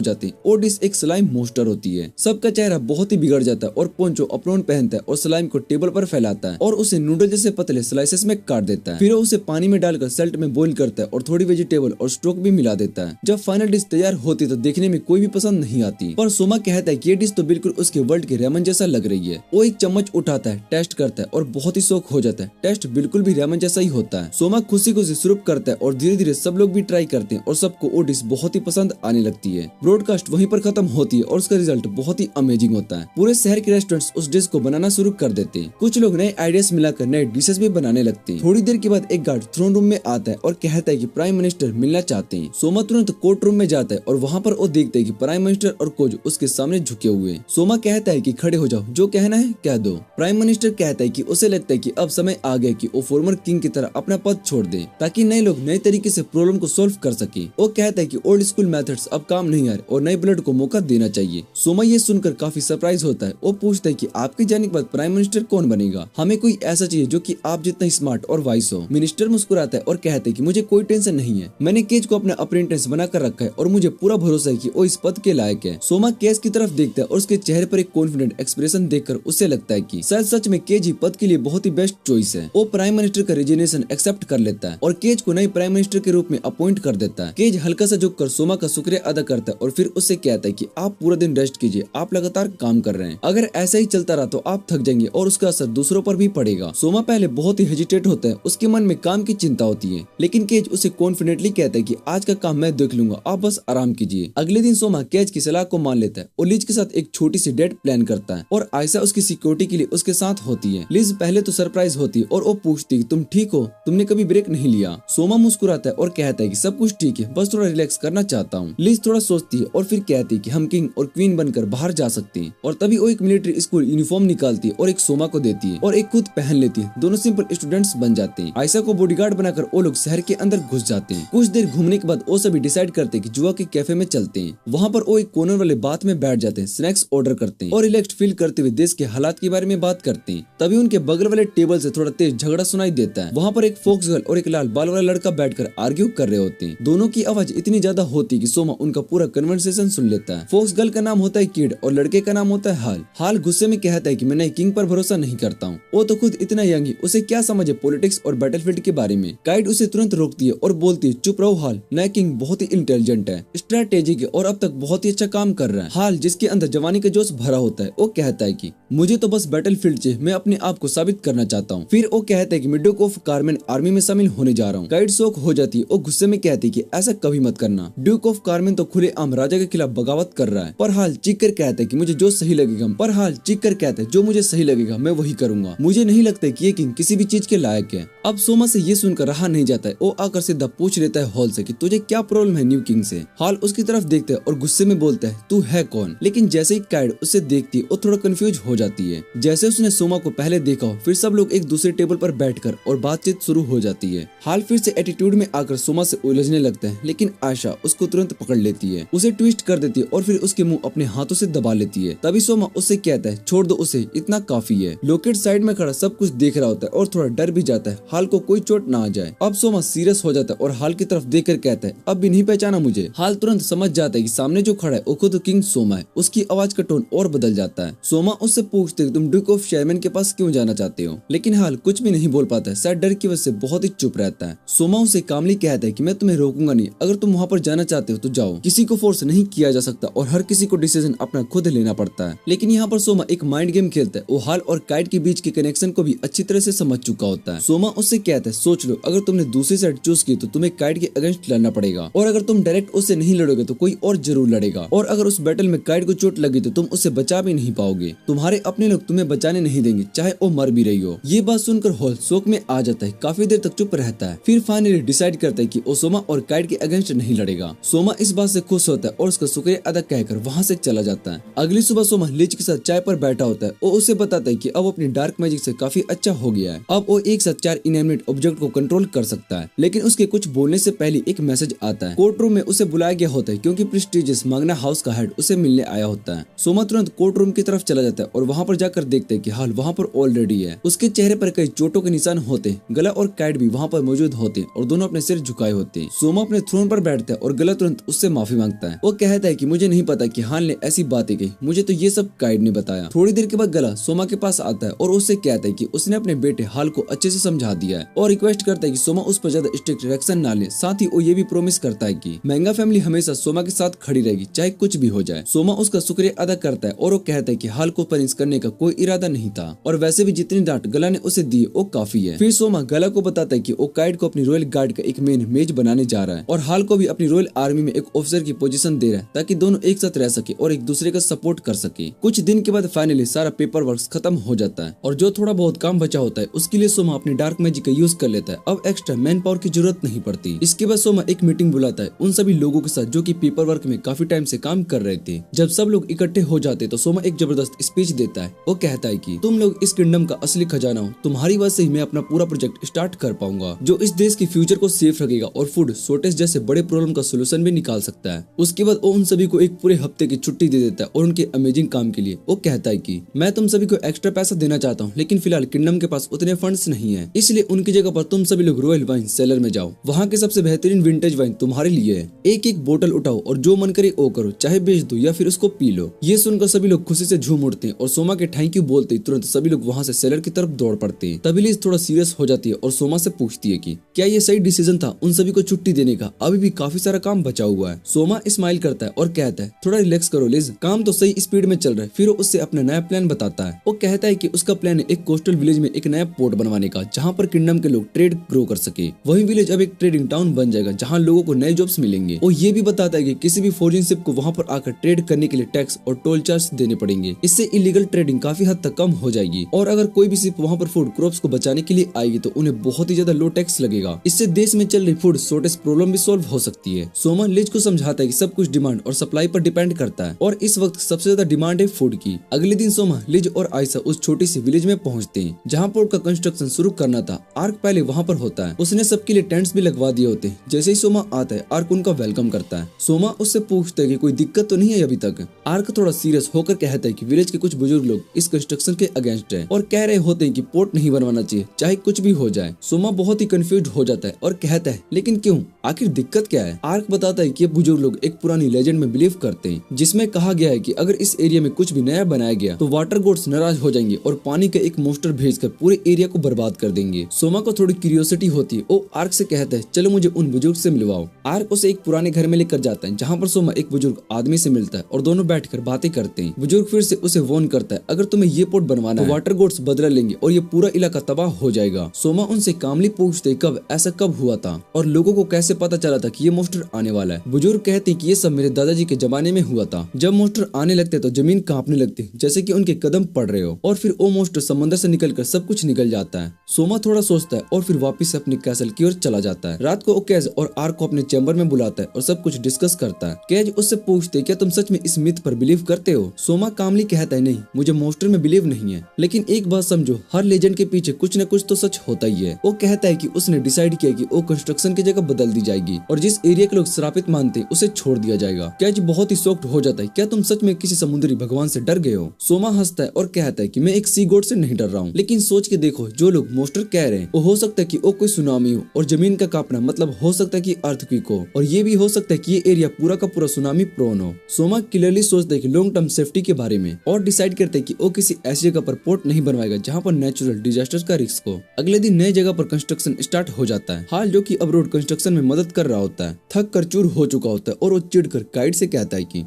जाते हैं। वो डिश एक स्लाइम मोस्टर होती है। सबका चेहरा बहुत ही बिगड़ जाता है और पोंचो अप्रोन पहनता है और स्लाइम को टेबल पर फैलाता है और उसे नूडल जैसे पतले स्लाइसेस में काट देता है। फिर वो उसे पानी में डालकर सल्ट में बॉईल करता है और थोड़ी वेजिटेबल और स्टोक भी मिला देता है। जब फाइनल डिश तैयार होती है तो देखने में कोई भी पसंद नहीं आती, पर सोमा कहता है कि ये डिश तो बिल्कुल उसके वर्ल्ड के रेमन जैसा लग रही है। वो एक चम्मच उठाता है, टेस्ट करता है और बहुत ही शौक हो जाता है। टेस्ट बिल्कुल भी रेमन जैसा ही होता है। सोमा खुशी खुशी शुरू करता है और धीरे धीरे सब लोग भी ट्राई करते हैं और सबको वो डिश बहुत ही पसंद आने लगती है। ब्रॉडकास्ट वहीं पर खत्म होती है और उसका रिजल्ट बहुत ही अमेजिंग होता है। पूरे शहर के रेस्टोरेंट्स उस डिश को बनाना शुरू कर देते हैं। कुछ लोग नए आइडियाज मिलाकर नए डिशेस भी बनाने लगते हैं। थोड़ी देर के बाद एक गार्ड थ्रोन रूम में आता है और कहता है कि प्राइम मिनिस्टर मिलना चाहते हैं। सोमा तुरंत कोर्ट रूम में जाता है और वहाँ पर वो देखते है कि प्राइम मिनिस्टर और कोज उसके सामने झुके हुए हैं। सोमा कहता है कि खड़े हो जाओ, जो कहना है कह दो। प्राइम मिनिस्टर कहता है कि उसे लगता है कि अब समय आ गया कि वो फॉर्मर किंग की तरह अपना पद छोड़ दे ताकि नए लोग नए तरीके से प्रॉब्लम को सोल्व सॉल्व कर सके। वो कहता है कि ओल्ड स्कूल मेथड्स अब काम नहीं आ रहे और नए ब्लड को मौका देना चाहिए। सोमा ये सुनकर काफी सरप्राइज होता है। वो पूछता है कि आपके जाने के बाद प्राइम मिनिस्टर कौन बनेगा? हमें कोई ऐसा चाहिए जो कि आप जितना स्मार्ट और वाइस हो। मिनिस्टर मुस्कुराता है और कहता है कि मुझे कोई टेंशन नहीं है, मैंने केज को अपना अप्रेंटिस बनाकर रखा है और मुझे पूरा भरोसा है कि वो इस पद के लायक है। सोमा केज की तरफ देखता है और उसके चेहरे पर एक कॉन्फिडेंट एक्सप्रेशन देखकर उसे लगता है कि शायद सच में केज ही पद के लिए बहुत ही बेस्ट चॉइस है। वो प्राइम मिनिस्टर का रेजिग्नेशन एक्सेप्ट कर लेता है और केज को नए प्राइम मिनिस्टर के रूप में अपॉइंट कर देता है। केज हल्का सा झुककर सोमा का शुक्रिया अदा करता है और फिर उससे कहता है कि आप पूरा दिन रेस्ट कीजिए, आप लगातार काम कर रहे हैं, अगर ऐसा ही चलता रहा तो आप थक जाएंगे और उसका असर दूसरों पर भी पड़ेगा। सोमा पहले बहुत ही हेजिटेट होता है, उसके मन में काम की चिंता होती है, लेकिन केज उसे कॉन्फिडेंटली कहता है कि आज का काम मैं देख लूंगा, आप बस आराम कीजिए। अगले दिन सोमा केज की सलाह को मान लेता है और लिज के साथ एक छोटी सी डेट प्लान करता है और आयशा उसकी सिक्योरिटी के लिए उसके साथ होती है। लिज पहले तो सरप्राइज होती है और वो पूछती है तुम ठीक हो, तुमने कभी ब्रेक नहीं लिया? सोमा मुस्कुराता है और कहता है कि सब कुछ ठीक है, बस थोड़ा रिलैक्स करना चाहता हूँ। लिज थोड़ा सोचती है और फिर कहती है कि हम किंग और क्वीन बनकर बाहर जा सकते हैं और तभी वो एक मिलिट्री स्कूल यूनिफॉर्म निकालती है और एक सोमा को देती है और एक खुद पहन लेती है। दोनों सिंपल स्टूडेंट्स बन जाते हैं। आयशा को बॉडीगार्ड बनाकर वो लोग शहर के अंदर घुस जाते हैं। कुछ देर घूमने के बाद वो सभी डिसाइड करते हैं कि जुआ के कैफे में चलते हैं। वहाँ पर वो एक कॉर्नर वाले बाथ में बैठ जाते हैं, स्नैक्स ऑर्डर करते हैं और रिलैक्स्ड फील करते हुए देश के हालात के बारे में बात करते हैं। तभी उनके बगल वाले टेबल से थोड़ा तेज झगड़ा सुनाई देता है। वहाँ पर एक फोक्स गर्ल और एक लाल बाल वाला लड़का बैठकर आर्ग्यू कर रहे होते हैं। दोनों की आवाज इतनी ज्यादा होती है कि सोमा उनका पूरा कन्वर्सेशन सुन लेता है। फोक्स गर्ल का नाम होता है किड और लड़के का नाम होता है हाल। हाल गुस्से में कहता है कि मैं नए किंग पर भरोसा नहीं करता हूँ, वो तो खुद इतना यंग है, उसे क्या समझे पॉलिटिक्स और बैटलफील्ड के बारे में। काइड उसे तुरंत रोकती है और बोलती है चुप रहो हाल, नया किंग बहुत ही इंटेलिजेंट है, स्ट्रेटेजिक है और अब तक बहुत ही अच्छा काम कर रहा है। हाल जिसके अंदर जवानी का जोश भरा होता है वो कहता है कि मुझे तो बस बैटलफील्ड चाहिए, मैं अपने आप को साबित करना चाहता हूँ। फिर वो कहता है कि मैं ड्यूक ऑफ कार्मेन आर्मी में शामिल होने जा रहा हूँ। काइड शौक हो जाती है और गुस्से में कहती है कि ऐसा कभी मत करना, ड्यूक ऑफ कार्मेन तो खुलेआम राजा के खिलाफ बगावत कर रहा है। पर हाल चीख कर कहता है कि मुझे जो सही लगेगा, पर हाल चीख कर कहता है जो मुझे सही लगेगा मैं वही करूंगा, मुझे नहीं लगता कि ये किंग किसी भी चीज के लायक है। अब सोमा से ये सुनकर रहा नहीं जाता है, वो आकर सीधा पूछ लेता है हॉल से कि तुझे क्या प्रॉब्लम है न्यू किंग से। हाल उसकी तरफ देखता है और गुस्से में बोलता है तू है कौन। लेकिन जैसे ही काइड उसे देखती है वो थोड़ा कंफ्यूज हो जाती है। जैसे उसने सोमा को पहले देखा हो, फिर सब लोग एक दूसरे टेबल पर बैठकर और बातचीत शुरू हो जाती है। हाल फिर से एटीट्यूड में आकर सोमा से उलझने लगता है, लेकिन आयशा उसको तुरंत पकड़ लेती है, उसे ट्विस्ट कर देती है और फिर उसके मुंह अपने हाथों से दबा लेती है। तभी सोमा उससे कहता है छोड़ दो उसे, इतना काफी है। लोकेट साइड में खड़ा सब कुछ देख रहा होता है और थोड़ा डर भी जाता है हाल को कोई चोट ना आ जाए। अब सोमा सीरियस हो जाता है और हाल की तरफ देखकर कहता है अब भी नहीं पहचाना मुझे। हाल तुरंत समझ जाता है कि सामने जो खड़ा है वो खुद किंग सोमा है। उसकी आवाज का टोन और बदल जाता है। सोमा उससे पूछते तुम ड्यूक ऑफ शेरमैन के पास क्यों जाना चाहते हो, लेकिन हाल कुछ भी नहीं बोल पाता है, शायद डर की वजह से बहुत ही चुप रहता है। सोमा उसे कामली कहता है कि मैं तुम्हें रोकूंगा नहीं, अगर तुम वहाँ पर जाना चाहते हो तो जाओ, किसी को फोर्स नहीं किया जा सकता और हर किसी को डिसीजन अपना खुद लेना पड़ता है। लेकिन यहाँ पर सोमा एक माइंड गेम खेलता है, वो हाल और काइड के बीच के कनेक्शन को भी अच्छी तरह से समझ चुका होता है। सोमा उससे कहता है सोच लो, अगर तुमने दूसरी साइड चूज की तो तुम्हें काइड के अगेंस्ट लड़ना पड़ेगा और अगर तुम डायरेक्ट उससे नहीं लड़ोगे तो कोई और जरूर लड़ेगा और अगर उस बैटल में काइड को चोट लगी तो तुम उससे बचा भी नहीं पाओगे, तुम्हारे अपने लोग तुम्हें बचाने नहीं देंगे चाहे वो मर भी रही हो। ये बात सुनकर हॉल शोक में आ जाता है, काफी देर तक चुप रहता है, फिर फाइनली डिसाइड करता है कि वो सोमा और काइड के अगेंस्ट नहीं लड़ेगा। सोमा इस बात से खुश होता है और उसका शुक्रिया अदा कहकर वहाँ से चला जाता है। अगली सुबह सोमा लिज के साथ चाय पर बैठा होता है, वो उसे बताता है कि अब अपनी डार्क मैजिक से काफी अच्छा हो गया है, अब वो एक साथ 4 इनएनिमेट ऑब्जेक्ट को कंट्रोल कर सकता है। लेकिन उसके कुछ बोलने से पहले एक मैसेज आता है। कोर्ट रूम में उसे बुलाया गया होता है क्योंकि प्रेस्टीजियस मांगना हाउस का हेड उसे मिलने आया होता है। सोमा तुरंत कोर्ट रूम की तरफ चला जाता है और वहाँ पर जाकर देखते है कि हाल वहाँ पर ऑलरेडी है। उसके चेहरे पर कई चोटों के निशान होते हैं। गला और काइड भी वहाँ पर मौजूद होते हैं और दोनों अपने सिर झुकाए होते हैं। सोमा अपने थ्रोन पर बैठता है और गला तुरंत उससे माफी मांगता है। वो कहता है कि मुझे नहीं पता कि हाल ने ऐसी बातें कही, मुझे तो ये सब काइड ने बताया। थोड़ी देर के बाद गला सोमा के पास आता है और उससे कहता है कि उसने अपने बेटे हाल को अच्छे से समझा दिया है और रिक्वेस्ट करता है कि सोमा उस पर ज्यादा स्ट्रिक्ट एक्शन ना ले। साथ ही वो ये भी प्रॉमिस करता है कि महंगा फैमिली हमेशा सोमा के साथ खड़ी रहेगी चाहे कुछ भी हो जाए। सोमा उसका शुक्रिया अदा करता है और वो कहता है कि हाल को पनिश करने का कोई इरादा नहीं था और वैसे भी जितनी डांट गला ने उसे दी वो काफी है। फिर सोमा गला को बताता है कि वो काइड को अपनी रॉयल गार्ड का एक मेन मेज बनाने जा रहा है और हाल को भी अपनी रॉयल आर्मी में एक ऑफिसर की पोजीशन दे रहा है ताकि दोनों एक साथ रह सके और एक दूसरे का सपोर्ट कर सके। कुछ दिन के बाद फाइनली सारा पेपर वर्क खत्म हो जाता है और जो थोड़ा बहुत काम बचा होता है उसके लिए सोमा अपनी डार्क मैजिक का यूज कर लेता है। अब एक्स्ट्रा मैन पावर की जरूरत नहीं पड़ती। इसके बाद सोमा एक मीटिंग बुलाता है उन सभी लोगों के साथ जो कि पेपर वर्क में काफी टाइम से काम कर रहे थे। जब सब लोग इकट्ठे हो जाते तो सोमा एक जबरदस्त स्पीच देता है। वो कहता है कि तुम लोग इस किंगडम का असली खजाना हो, तुम्हारी वजह से ही मैं अपना पूरा प्रोजेक्ट स्टार्ट कर पाऊंगा जो इस देश की फ्यूचर को सेफ रखेगा और फूड शॉर्टेज जैसे बड़े प्रॉब्लम का सोल्यूशन भी निकाल सकता है। उसके बाद वो उन सभी को एक पूरे हफ्ते की छुट्टी दे देता है और उनके अमेजिंग काम के लिए वो कहता है कि मैं तुम सभी को एक्स्ट्रा पैसा देना चाहता हूँ, लेकिन फिलहाल किंगडम के पास उतने फंड्स नहीं है, इसलिए उनकी जगह पर तुम सभी लोग रॉयल वाइन सेलर में जाओ। वहाँ के सबसे बेहतरीन विंटेज वाइन तुम्हारे लिए है। एक एक बोतल उठाओ और जो मन करे वो करो, चाहे बेच दो या फिर उसको पी लो। ये सुनकर सभी लोग खुशी से झूम उठते हैं और सोमा के थैंक यू बोलते ही तुरंत सभी लोग वहाँ से सेलर की तरफ दौड़ पड़ते हैं। तभी लिज थोड़ा सीरियस हो जाती है और सोमा से पूछती है कि क्या ये सही डिसीजन था उन सभी को छुट्टी देने का? अभी भी काफी सारा काम बचा हुआ है। सोमा स्माइल करता है और कहता है थोड़ा रिलैक्स करो लिज, काम तो सही स्पीड में चल रहा है। फिर वो उससे अपना नया प्लान बताता है। वो कहता है कि उसका प्लान है एक कोस्टल विलेज में एक नया पोर्ट बनवाने का जहाँ पर किंगडम के लोग ट्रेड ग्रो कर सके। वही विलेज अब एक ट्रेडिंग टाउन बन जाएगा जहाँ लोगों को नए जॉब्स मिलेंगे। वो ये भी बताता है कि किसी भी फॉरेन शिप को वहाँ पर आकर ट्रेड करने के लिए टैक्स और टोल चार्ज देने पड़ेंगे। इससे इलीगल ट्रेडिंग काफी हद तक कम हो जाएगी और अगर कोई भी शिप वहाँ पर फूड क्रॉप्स को बचाने के लिए आएगी तो उन्हें बहुत ही ज्यादा लो टैक्स लगेगा। इससे देश में चल रही फूड शॉर्टेज प्रॉब्लम भी सॉल्व हो सकती है। सोमा लिज को समझाता है कि सब कुछ डिमांड और सप्लाई पर डिपेंड करता है और इस वक्त सबसे ज्यादा डिमांड है फूड की। अगले दिन सोमा, लिज और आयशा उस छोटी सी विलेज में पहुंचते हैं जहाँ पोर्ट का कंस्ट्रक्शन शुरू करना था। आर्क पहले वहाँ पर होता है। उसने सबके लिए टेंट्स भी लगवा दिए होते हैं। जैसे ही सोमा आता है आर्क उनका वेलकम करता है। सोमा उससे पूछता है कि कोई दिक्कत तो नहीं है अभी तक। आर्क थोड़ा सीरियस होकर कहता है कि विलेज के कुछ बुजुर्ग लोग इस कंस्ट्रक्शन के अगेंस्ट है और कह रहे होते हैं कि पोर्ट नहीं बनवाना चाहिए चाहे कुछ भी हो जाए। सोमा बहुत ही कंफ्यूज हो जाता है और कहता है लेकिन क्यों, आखिर दिक्कत क्या है? आर्क बताता है कि ये बुजुर्ग लोग एक पुरानी लेजेंड में बिलीव करते हैं जिसमें कहा गया है कि अगर इस एरिया में कुछ भी नया बनाया गया तो वाटर गॉड्स नाराज हो जाएंगे और पानी का एक मोस्टर भेजकर पूरे एरिया को बर्बाद कर देंगे। सोमा को थोड़ी क्यूरियोसिटी होती है। वो आर्क से कहता है चलो मुझे उन बुजुर्ग से मिलवाओ। आर्क उसे एक पुराने घर में लेकर जाता है जहाँ पर सोमा एक बुजुर्ग आदमी से मिलता है और दोनों बैठकर बातें करते हैं। बुजुर्ग फिर से उसे वार्न करता है अगर तुम्हें ये पोर्ट बनवाना है तो वाटर गॉड्स बदला लेंगे और ये पूरा इलाका तबाह हो जाएगा। सोमा उनसे कामली पूछते कब ऐसा कब हुआ था और लोगों को कैसे पता चला था कि ये मोस्टर आने वाला है। बुजुर्ग कहते कि ये सब मेरे दादाजी के जमाने में हुआ था। जब मोस्टर आने लगते तो जमीन कांपने लगती जैसे कि उनके कदम पड़ रहे हो और फिर वो मोस्टर समंदर से निकलकर सब कुछ निकल जाता है। सोमा थोड़ा सोचता है और फिर वापस अपने कैसल की ओर चला जाता है। रात को कैज और आर्क को अपने चैम्बर में बुलाता है और सब कुछ डिस्कस करता है। कैज उससे पूछते क्या तुम सच में इस मिथ पर बिलीव करते हो? सोमा कामली कहता है नहीं, मुझे मोस्टर में बिलीव नहीं है, लेकिन एक बात समझो, हर लेजेंड के पीछे कुछ न कुछ तो सच होता ही है। वो कहता है कि उसने डिसाइड किया कि वो कंस्ट्रक्शन की जगह बदल दी जाएगी और जिस एरिया के लोग श्रापित मानते हैं उसे छोड़ दिया जाएगा। कैज बहुत ही शॉक्ड हो जाता है, क्या तुम सच में किसी समुद्री भगवान से डर गए हो? सोमा हंसता है और कहता है कि मैं एक सी गॉड से नहीं डर रहा हूँ, लेकिन सोच के देखो जो लोग मोस्टर कह रहे हैं वो हो सकता है कि वो कोई सुनामी हो और जमीन का कांपना मतलब हो सकता है कि अर्थक्वेक हो और ये भी हो सकता है कि ये एरिया पूरा का पूरा सुनामी प्रोन हो। सोमा क्लियरली सोचता है कि लॉन्ग टर्म सेफ्टी के बारे में और डिसाइड करते हैं कि वो किसी ऐसी जगह पर पोर्ट नहीं बनवाएगा जहाँ पर नेचुरल डिजास्टर का रिस्क हो। अगले दिन नई जगह पर कंस्ट्रक्शन स्टार्ट हो जाता है। हाल जो कि अब रोड कंस्ट्रक्शन में मदद कर रहा होता है थक कर चूर हो चुका होता है और वो चिढ़कर काइट से कहता है कि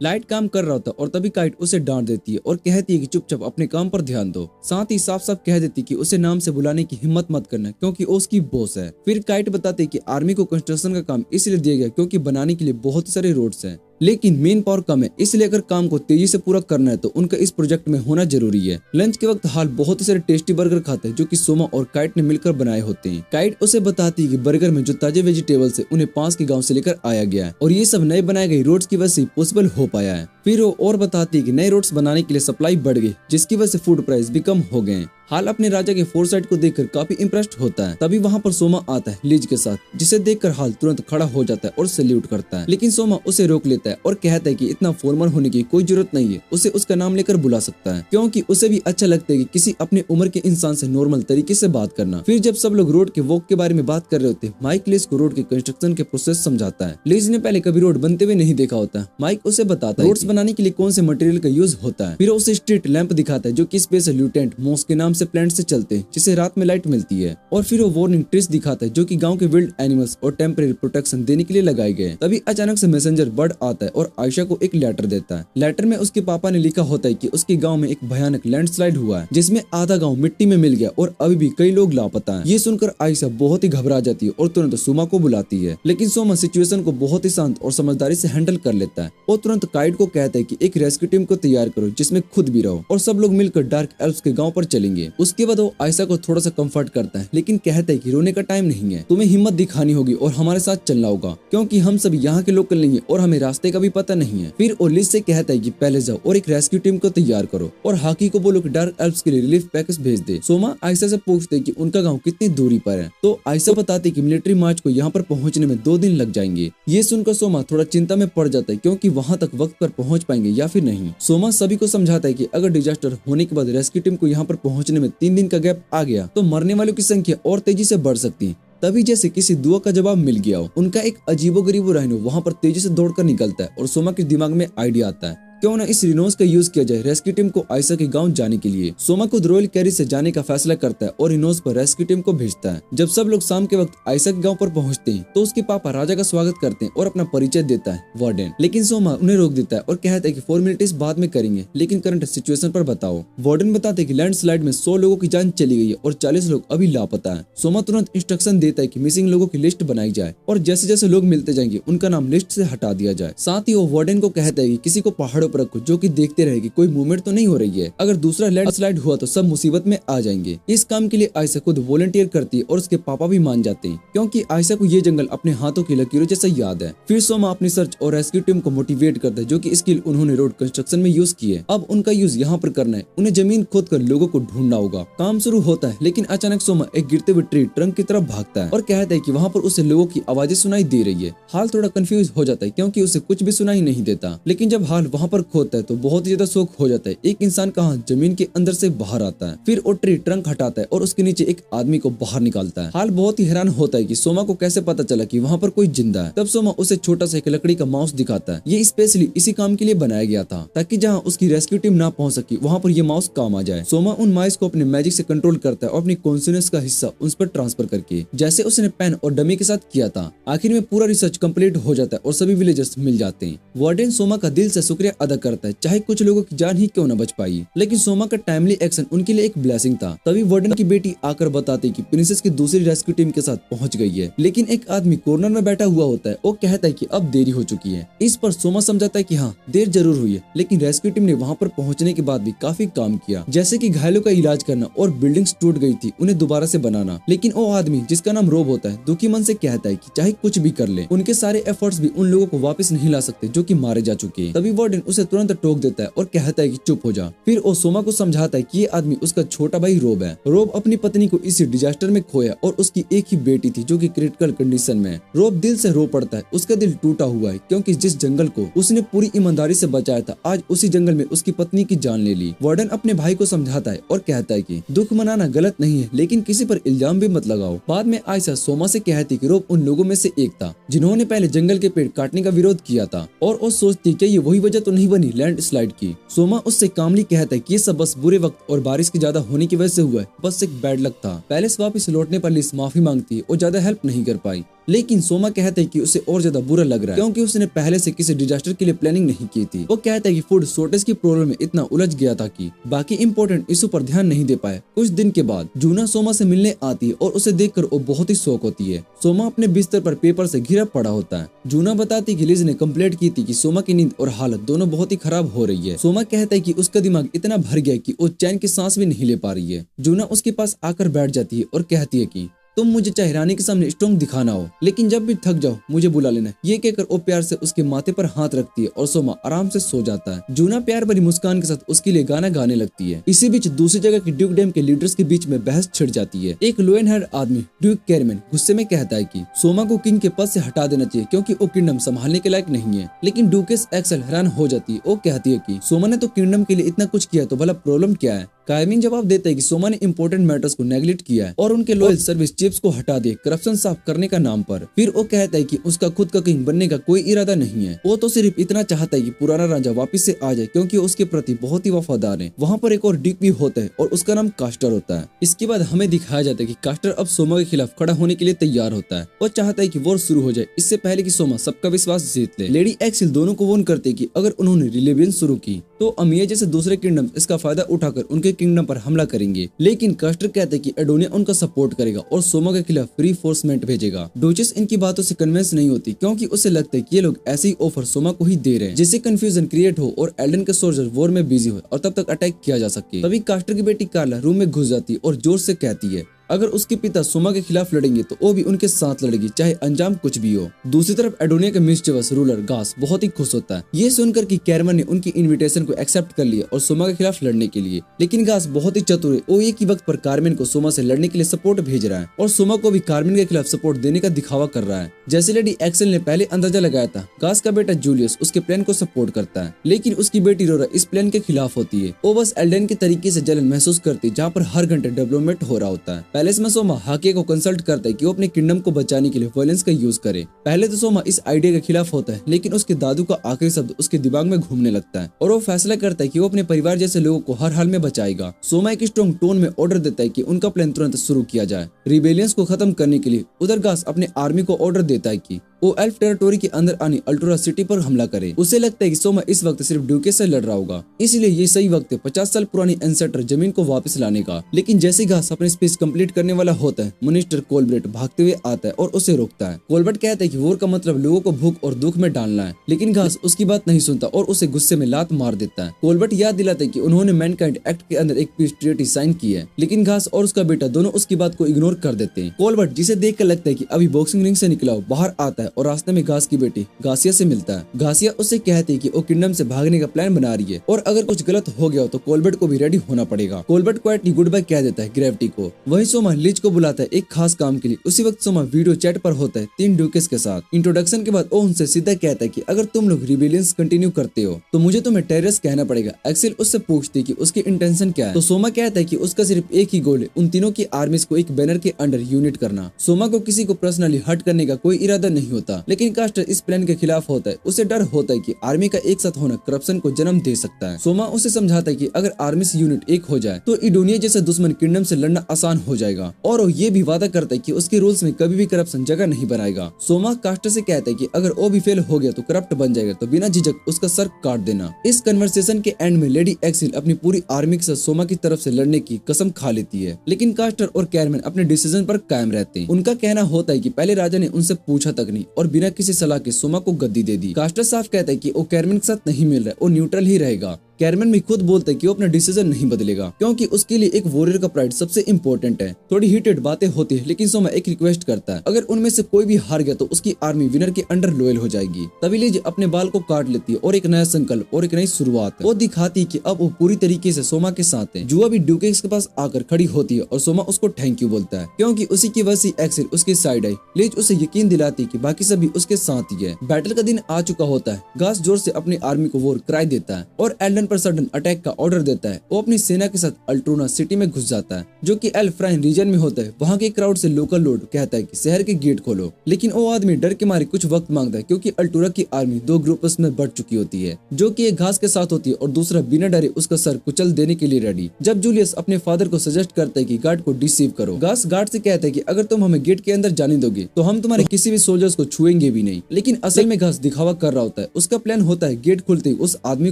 लाइट काम कर रहा होता और तभी काइट उसे डांट देती है और कहती है कि चुपचाप अपने काम पर ध्यान दो। साथ ही साफ साफ कह देती कि उसे नाम से बुलाने की हिम्मत मत करना क्योंकि वो उसकी बॉस है। फिर काइट बताते कि आर्मी को कंस्ट्रक्शन का काम इसलिए दिया गया क्योंकि बनाने के लिए बहुत सारे रोड्स हैं लेकिन मेन पावर कम है, इसलिए अगर काम को तेजी से पूरा करना है तो उनका इस प्रोजेक्ट में होना जरूरी है। लंच के वक्त हाल बहुत ही सारे टेस्टी बर्गर खाते हैं जो कि सोमा और काइट ने मिलकर बनाए होते हैं। काइट उसे बताती है कि बर्गर में जो ताजे वेजिटेबल्स है उन्हें पास के गांव से लेकर आया गया है और ये सब नए बनाए गए रोड्स की वजह से पॉसिबल हो पाया है। फिर वो और बताती है कि नए रोड्स बनाने के लिए सप्लाई बढ़ गई जिसकी वजह से फूड प्राइस भी कम हो गए। हाल अपने राजा के फोरसाइट को देखकर काफी इम्प्रेस्ड होता है। तभी वहाँ पर सोमा आता है लिज के साथ, जिसे देखकर हाल तुरंत खड़ा हो जाता है और सैल्यूट करता है, लेकिन सोमा उसे रोक लेता है और कहता है कि इतना फॉर्मल होने की कोई जरूरत नहीं है, उसे उसका नाम लेकर बुला सकता है क्योंकि उसे भी अच्छा लगता है कि किसी अपने उम्र के इंसान से नॉर्मल तरीके से बात करना। फिर जब सब लोग रोड के वॉक के बारे में बात कर रहे होते हैं माइक लिज को रोड के कंस्ट्रक्शन के प्रोसेस समझाता है। लिज ने पहले कभी रोड बनते हुए नहीं देखा होता। माइक उसे बताता है रोड्स बनाने के लिए कौन से मटेरियल का यूज होता है। फिर उसे स्ट्रीट लैंप दिखाता है जो कि स्पेशल ल्यूटेंट मॉस के नाम से प्लांट से चलते हैं जिसे रात में लाइट मिलती है। और फिर वो वार्निंग ट्रीज दिखाता है जो कि गांव के विल्ड एनिमल्स और टेम्परेरी प्रोटेक्शन देने के लिए लगाए गए। तभी अचानक से मैसेंजर बर्ड आता है और आयशा को एक लेटर देता है। लेटर में उसके पापा ने लिखा होता है कि उसके गांव में एक भयानक लैंडस्लाइड हुआ है जिसमें आधा गांव मिट्टी में मिल गया और अभी भी कई लोग लापता हैं। ये सुनकर आयशा बहुत ही घबरा जाती है और तुरंत सोमा को बुलाती है, लेकिन सोमा सिचुएशन को बहुत ही शांत और समझदारी से हैंडल कर लेता है। वो तुरंत काइट को कहता है कि एक रेस्क्यू टीम को तैयार करो जिसमें खुद भी रहो और सब लोग मिलकर डार्क एल्फ्स के गांव पर चलेंगे। उसके बाद वो आयशा को थोड़ा सा कंफर्ट करता है, लेकिन कहता है कि रोने का टाइम नहीं है, तुम्हें हिम्मत दिखानी होगी और हमारे साथ चलना होगा क्योंकि हम सब यहाँ के लोकल नहीं है और हमें रास्ते का भी पता नहीं है। फिर वो लिज से कहता है कि पहले जाओ और एक रेस्क्यू टीम को तैयार करो और हाकी को बोलो कि डार्क एल्फ्स के लिए रिलीफ पैकेज भेज दे। सोमा आयशा से पूछते कि उनका गाँव कितनी दूरी पर है, तो आयशा बताती कि मिलिट्री मार्च को यहाँ पर पहुँचने में 2 दिन लग जाएंगे। ये सुनकर सोमा थोड़ा चिंता में पड़ जाता है क्योंकि वहाँ तक वक्त पर पहुँच पाएंगे या फिर नहीं। सोमा सभी को समझाता है कि अगर डिजास्टर होने के बाद रेस्क्यू टीम को यहाँ पर पहुँचने में 3 दिन का गैप आ गया तो मरने वालों की संख्या और तेजी से बढ़ सकती है। तभी जैसे किसी दुआ का जवाब मिल गया हो, उनका एक अजीबोगरीबो राइनो वहाँ पर तेजी से दौड़कर निकलता है और सोमा के दिमाग में आइडिया आता है क्यों ना इस रिनोस का यूज किया जाए रेस्क्यू टीम को आयशा के गांव जाने के लिए। सोमा खुद रॉयल कैरी से जाने का फैसला करता है और रिनोस पर रेस्क्यू टीम को भेजता है। जब सब लोग शाम के वक्त आयशा के गांव पर पहुंचते हैं तो उसके पापा राजा का स्वागत करते हैं और अपना परिचय देता है वार्डन, लेकिन सोमा उन्हें रोक देता है और कहता है कि फॉर्मेलिटीज बाद में करेंगे, लेकिन करंट सिचुएशन पर बताओ। वार्डन बताते हैं कि लैंडस्लाइड में 100 लोगों की जान चली गई है और 40 लोग अभी लापता है। सोमा तुरंत इंस्ट्रक्शन देता है कि मिसिंग लोगों की लिस्ट बनाई जाए और जैसे जैसे लोग मिलते जाएंगे उनका नाम लिस्ट से हटा दिया जाए। साथ ही वो वार्डन को कहता है कि किसी को पहाड़ों पर रखो जो कि देखते रहे कि कोई मूवमेंट तो नहीं हो रही है, अगर दूसरा लैंडस्लाइड हुआ तो सब मुसीबत में आ जाएंगे। इस काम के लिए आयशा खुद वॉलंटियर करती है और उसके पापा भी मान जाते हैं क्योंकि आयशा को ये जंगल अपने हाथों की लकीरों जैसा याद है। फिर सोमा अपनी सर्च और रेस्क्यू टीम को मोटिवेट करता है जो कि स्किल उन्होंने रोड कंस्ट्रक्शन में यूज की है, अब उनका यूज यहाँ पर करना है। उन्हें जमीन खोद कर लोगों को ढूंढना होगा। काम शुरू होता है लेकिन अचानक सोमा एक गिरते हुए ट्री ट्रंक की तरफ भागता है और कहता है कि वहाँ पर उसे लोगों की आवाजें सुनाई दे रही है। हाल थोड़ा कंफ्यूज हो जाता है क्योंकि उसे कुछ भी सुनाई नहीं देता, लेकिन जब हाल वहाँ पर खोदता है तो बहुत ही ज्यादा शौक हो जाता है। एक इंसान का हाथ जमीन के अंदर से बाहर आता है। फिर वो ट्री ट्रंक हटाता है और उसके नीचे एक आदमी को बाहर निकालता है। हाल बहुत ही हैरान होता है कि सोमा को कैसे पता चला कि वहाँ पर कोई जिंदा है। तब सोमा उसे छोटा सा एक लकड़ी का माउस दिखाता है। ये स्पेशली इसी काम के लिए बनाया गया था ताकि जहाँ उसकी रेस्क्यू टीम ना पहुँच सकी वहाँ पर ये माउस काम आ जाए। सोमा उन माउस को अपने मैजिक से कंट्रोल करता है और अपनी कॉन्शियसनेस का हिस्सा उन पर ट्रांसफर करके, जैसे उसने पेन और डमी के साथ किया था। आखिर में पूरा रिसर्च कंप्लीट हो जाता है और सभी विलेजर्स मिल जाते हैं। वार्डन सोमा का दिल से शुक्रिया अदा करता है, चाहे कुछ लोगों की जान ही क्यों न बच पाई, लेकिन सोमा का टाइमली एक्शन उनके लिए एक ब्लेसिंग था। तभी वार्डन की बेटी आकर बताती कि प्रिंसेस की दूसरी रेस्क्यू टीम के साथ पहुंच गई है, लेकिन एक आदमी कॉर्नर में बैठा हुआ होता है। वो कहता है कि अब देरी हो चुकी है। इस पर सोमा समझाता है कि हाँ देर जरूर हुई है, लेकिन रेस्क्यू टीम ने वहाँ पर पहुँचने के बाद भी काफी काम किया, जैसे कि घायलों का इलाज करना और बिल्डिंग्स टूट गई थी उन्हें दोबारा से बनाना। लेकिन वो आदमी जिसका नाम रोब होता है दुखी मन से कहता है कि चाहे कुछ भी कर ले, उनके सारे एफर्ट्स भी उन लोगों को वापस नहीं ला सकते जो कि मारे जा चुके हैं। तभी वार्डन उसे तुरंत टोक देता है और कहता है कि चुप हो जा। फिर वो सोमा को समझाता है कि ये आदमी उसका छोटा भाई रोब है। रोब अपनी पत्नी को इसी डिजास्टर में खोया और उसकी एक ही बेटी थी जो कि क्रिटिकल कंडीशन में है। रोब दिल से रो पड़ता है, उसका दिल टूटा हुआ है क्योंकि जिस जंगल को उसने पूरी ईमानदारी से बचाया था आज उसी जंगल में उसकी पत्नी की जान ले ली। वार्डन अपने भाई को समझाता है और कहता है कि दुख मनाना गलत नहीं है, लेकिन किसी पर इल्जाम भी मत लगाओ। बाद में आयशा सोमा से कहती कि रोब उन लोगों में से एक था जिन्होंने पहले जंगल के पेड़ काटने का विरोध किया था और वो सोचती कि ये वही वजह तो नहीं बनी लैंडस्लाइड की। सोमा उससे कामली कहता है कि ये सब बस बुरे वक्त और बारिश की ज्यादा होने की वजह से हुआ है, बस एक बैड लक था। पैलेस वापस लौटने पर लिस माफी मांगती है और ज्यादा हेल्प नहीं कर पाई, लेकिन सोमा कहता है कि उसे और ज्यादा बुरा लग रहा है क्योंकि उसने पहले से किसी डिजास्टर के लिए प्लानिंग नहीं की थी। वो कहता है कि फूड शॉर्टेज की प्रॉब्लम में इतना उलझ गया था कि बाकी इंपॉर्टेंट इशू पर ध्यान नहीं दे पाए। कुछ दिन के बाद जूना सोमा से मिलने आती है और उसे देखकर वो बहुत ही शौक होती है। सोमा अपने बिस्तर पर पेपर से घिरा पड़ा होता है। जूना बताती कि लिज ने कंप्लेंट की थी कि सोमा की नींद और हालत दोनों बहुत ही खराब हो रही है। सोमा कहता है कि उसका दिमाग इतना भर गया कि वो चैन की सांस भी नहीं ले पा रही है। जूना उसके पास आकर बैठ जाती है और कहती है कि तुम मुझे चाहे रानी के सामने स्ट्रॉन्ग दिखाना हो, लेकिन जब भी थक जाओ मुझे बुला लेना। ये कहकर वो प्यार से उसके माथे पर हाथ रखती है और सोमा आराम से सो जाता है। जूना प्यार भरी मुस्कान के साथ उसके लिए गाना गाने लगती है। इसी बीच दूसरी जगह की ड्यूक डैम के लीडर्स के बीच में बहस छिड़ जाती है। एक लोएन हेड आदमी ड्यूक कैरमैन गुस्से में कहता है कि सोमा को किंग के पद से हटा देना चाहिए क्योंकि वो किंगडम संभालने के लायक नहीं है। लेकिन डुकेस एक्सेल हैरान हो जाती है। वो कहती है कि सोमा ने तो किंगडम के लिए इतना कुछ किया, तो भला प्रॉब्लम क्या है। कायमिन जवाब देता है कि सोमा ने इंपॉर्टेंट मैटर्स को नेग्लेक्ट किया है और उनके लॉयल सर्विस चीफ्स को हटा दिए करप्शन साफ करने का नाम पर। फिर वो कहता है कि उसका खुद का किंग बनने का कोई इरादा नहीं है। वो तो सिर्फ इतना चाहता है कि पुराना राजा वापस से आ जाए क्योंकि उसके प्रति बहुत ही वफादार है। वहाँ पर एक और डिक भी होता है और उसका नाम कास्टर होता है। इसके बाद हमें दिखाया जाता है कि कास्टर अब सोमा के खिलाफ खड़ा होने के लिए तैयार होता है। वो चाहता है कि वॉर शुरू हो जाए इससे पहले कि सोमा सबका विश्वास जीत ले। लेडी एक्सेल दोनों को वार्न करते कि अगर उन्होंने रिलेवियन शुरू की तो अमिया जैसे दूसरे किंगडम इसका फायदा उठाकर उनके किंगडम पर हमला करेंगे। लेकिन कास्टर कहते हैं कि एडोनिया उनका सपोर्ट करेगा और सोमा के खिलाफ रीफोर्समेंट भेजेगा। डुचेस इनकी बातों से कन्विंस नहीं होती क्योंकि उसे लगता है कि ये लोग ऐसे ही ऑफर सोमा को ही दे रहे हैं जिससे कंफ्यूजन क्रिएट हो और एल्डन के सोल्जर वॉर में बिजी हो और तब तक अटैक किया जा सके। तभी कास्टर की बेटी कार्ला रूम में घुस जाती है और जोर से कहती है अगर उसके पिता सोमा के खिलाफ लड़ेंगे तो वो भी उनके साथ लड़ेगी, चाहे अंजाम कुछ भी हो। दूसरी तरफ एडोनिया के मिस्चीवियस रूलर गास बहुत ही खुश होता है ये सुनकर कि कैरमन ने उनकी इनविटेशन को एक्सेप्ट कर लिया और सोमा के खिलाफ लड़ने के लिए। लेकिन गास बहुत ही चतुर है, वो एक ही वक्त पर कार्मेन को सोमा से लड़ने के लिए सपोर्ट भेज रहा है और सोमा को भी कार्मेन के खिलाफ सपोर्ट देने का दिखावा कर रहा है। जैसे लेडी एक्सेल ने पहले अंदाजा लगाया था, गास का बेटा जूलियस उसके प्लान को सपोर्ट करता है, लेकिन उसकी बेटी रोरा इस प्लान के खिलाफ होती है। वो बस एल्डन के तरीके से जलन महसूस करती है जहाँ पर हर घंटे डेवलपमेंट हो रहा होता है। पैलेस में सोमा हाकिया को कंसल्ट करता है कि वो अपने किंगडम को बचाने के लिए वायलेंस का यूज करे। पहले तो सोमा इस आइडिया के खिलाफ होता है, लेकिन उसके दादू का आखिरी शब्द उसके दिमाग में घूमने लगता है और वो फैसला करता है कि वो अपने परिवार जैसे लोगों को हर हाल में बचाएगा। सोमा एक स्ट्रॉन्ग टोन में ऑर्डर देता है कि उनका प्लान तुरंत शुरू किया जाए रिबेलियंस को खत्म करने के लिए। उधर गास अपने आर्मी को ऑर्डर देता है कि वो एल्फ टेरिटोरी के अंदर आनी अल्टोरा सिटी पर हमला करे। उसे लगता है कि सोमा इस वक्त सिर्फ ड्यूकेस से लड़ रहा होगा, इसलिए ये सही वक्त है 50 साल पुरानी एंसेस्टर जमीन को वापस लाने का। लेकिन जैसे घास अपने स्पीच कंप्लीट करने वाला होता है, मिनिस्टर कोलब्रेट भागते हुए आता है और उसे रोकता है। कोलब्रेट कहता है कि वॉर का मतलब लोगों को भूख और दुख में डालना है, लेकिन घास उसकी बात नहीं सुनता और उसे गुस्से में लात मार देता है। कोलब्रेट याद दिलाता है कि उन्होंने मैनकाइंड एक्ट के अंदर एक पीस ट्रीटी साइन की है, लेकिन घास और उसका बेटा दोनों उसकी बात को इग्नोर कर देते हैं। कोलब्रेट जिसे देखकर लगता है कि अभी बॉक्सिंग रिंग से निकला हो, बाहर आता है और रास्ते में घास की बेटी गासिया से मिलता है। गासिया उससे कहती है कि वो किंगडम से भागने का प्लान बना रही है और अगर कुछ गलत हो गया हो तो कोलबर्ट को भी रेडी होना पड़ेगा। कोलबर्ट क्वाइटली गुड बाय कह देता है ग्रेविटी को। वही सोमा लिज को बुलाता है एक खास काम के लिए। उसी वक्त सोमा वीडियो चैट पर होता है 3 ड्यूकेस के साथ। इंट्रोडक्शन के बाद वो उनसे सीधा कहता है कि अगर तुम लोग रिबेलियंस कंटिन्यू करते हो तो मुझे तुम्हें टेररिस्ट कहना पड़ेगा। एक्सेल उससे पूछती है कि उसकी इंटेंशन क्या है, तो सोमा कहता है कि उसका सिर्फ एक ही गोल है, उन तीनों की आर्मीज को एक बैनर के अंडर यूनिट करना। सोमा को किसी को पर्सनली हर्ट करने का कोई इरादा नहीं होता, लेकिन कास्टर इस प्लान के खिलाफ होता है। उसे डर होता है कि आर्मी का एक साथ होना करप्शन को जन्म दे सकता है। सोमा उसे समझाता है कि अगर आर्मी से यूनिट एक हो जाए तो इडोनिया जैसे दुश्मन किंगडम से लड़ना आसान हो जाएगा, और वो ये भी वादा करता है कि उसके रूल्स में कभी भी करप्शन जगह नहीं बनाएगा। सोमा कास्टर से कहता है कि अगर वो भी फेल हो गया तो करप्ट बन जाएगा, तो बिना झिझक उसका सर काट देना। इस कन्वर्सेशन के एंड में लेडी एक्सिल अपनी पूरी आर्मी के साथ सोमा की तरफ से लड़ने की कसम खा लेती है, लेकिन कास्टर और कैरमैन अपने डिसीजन पर कायम रहते हैं। उनका कहना होता है कि पहले राजा ने उनसे पूछा तक नहीं और बिना किसी सलाह के सोमा को गद्दी दे दी। कास्टर साफ कहता है कि वो कैरमैन के साथ नहीं मिल रहा है, वो न्यूट्रल ही रहेगा। कैरमैन भी खुद बोलता है कि वो अपना डिसीजन नहीं बदलेगा क्योंकि उसके लिए एक वॉरियर का प्राइड सबसे इम्पोर्टेंट है। थोड़ी हीटेड बातें होती है, लेकिन सोमा एक रिक्वेस्ट करता है, अगर उनमें से कोई भी हार गया तो उसकी आर्मी विनर के अंडर लॉयल हो जाएगी। तभी लिज अपने बाल को काट लेती है और एक नया संकल्प और एक नई शुरुआत वो दिखाती है कि अब वो पूरी तरीके से सोमा के साथ है। जुआ भी ड्यूकेस के पास आकर खड़ी होती है और सोमा उसको थैंक यू बोलता है क्योंकि उसी की वजह से एक्सेल उसकी साइड आई। लिज उसे यकीन दिलाती है कि बाकी सभी उसके साथ ही है। बैटल का दिन आ चुका होता है। गास जोर से अपनी आर्मी को वॉर कराई देता है और एल्डन पर सडन अटैक का ऑर्डर देता है। वो अपनी सेना के साथ अल्ट्रोना सिटी में घुस जाता है जो कि एल्फ्राइन रीजन में होता है। वहाँ के क्राउड से लोकल लॉर्ड कहता है कि शहर के गेट खोलो, लेकिन वो आदमी डर के मारे कुछ वक्त मांगता है क्योंकि अल्टोरा की आर्मी 2 ग्रुप्स में बढ़ चुकी होती है, जो कि एक घास के साथ होती है और दूसरा बिना डरे उसका सर कुचल देने के लिए रेडी। जब जूलियस अपने फादर को सजेस्ट करता है कि गार्ड को डिसीव करो, घास गार्ड से कहता है कि अगर तुम हमें गेट के अंदर जाने दोगे तो हम तुम्हारे किसी भी सोल्जर्स को छुएंगे भी नहीं। लेकिन असल में घास दिखावा कर रहा होता है। उसका प्लान होता है गेट खुलते ही उस आदमी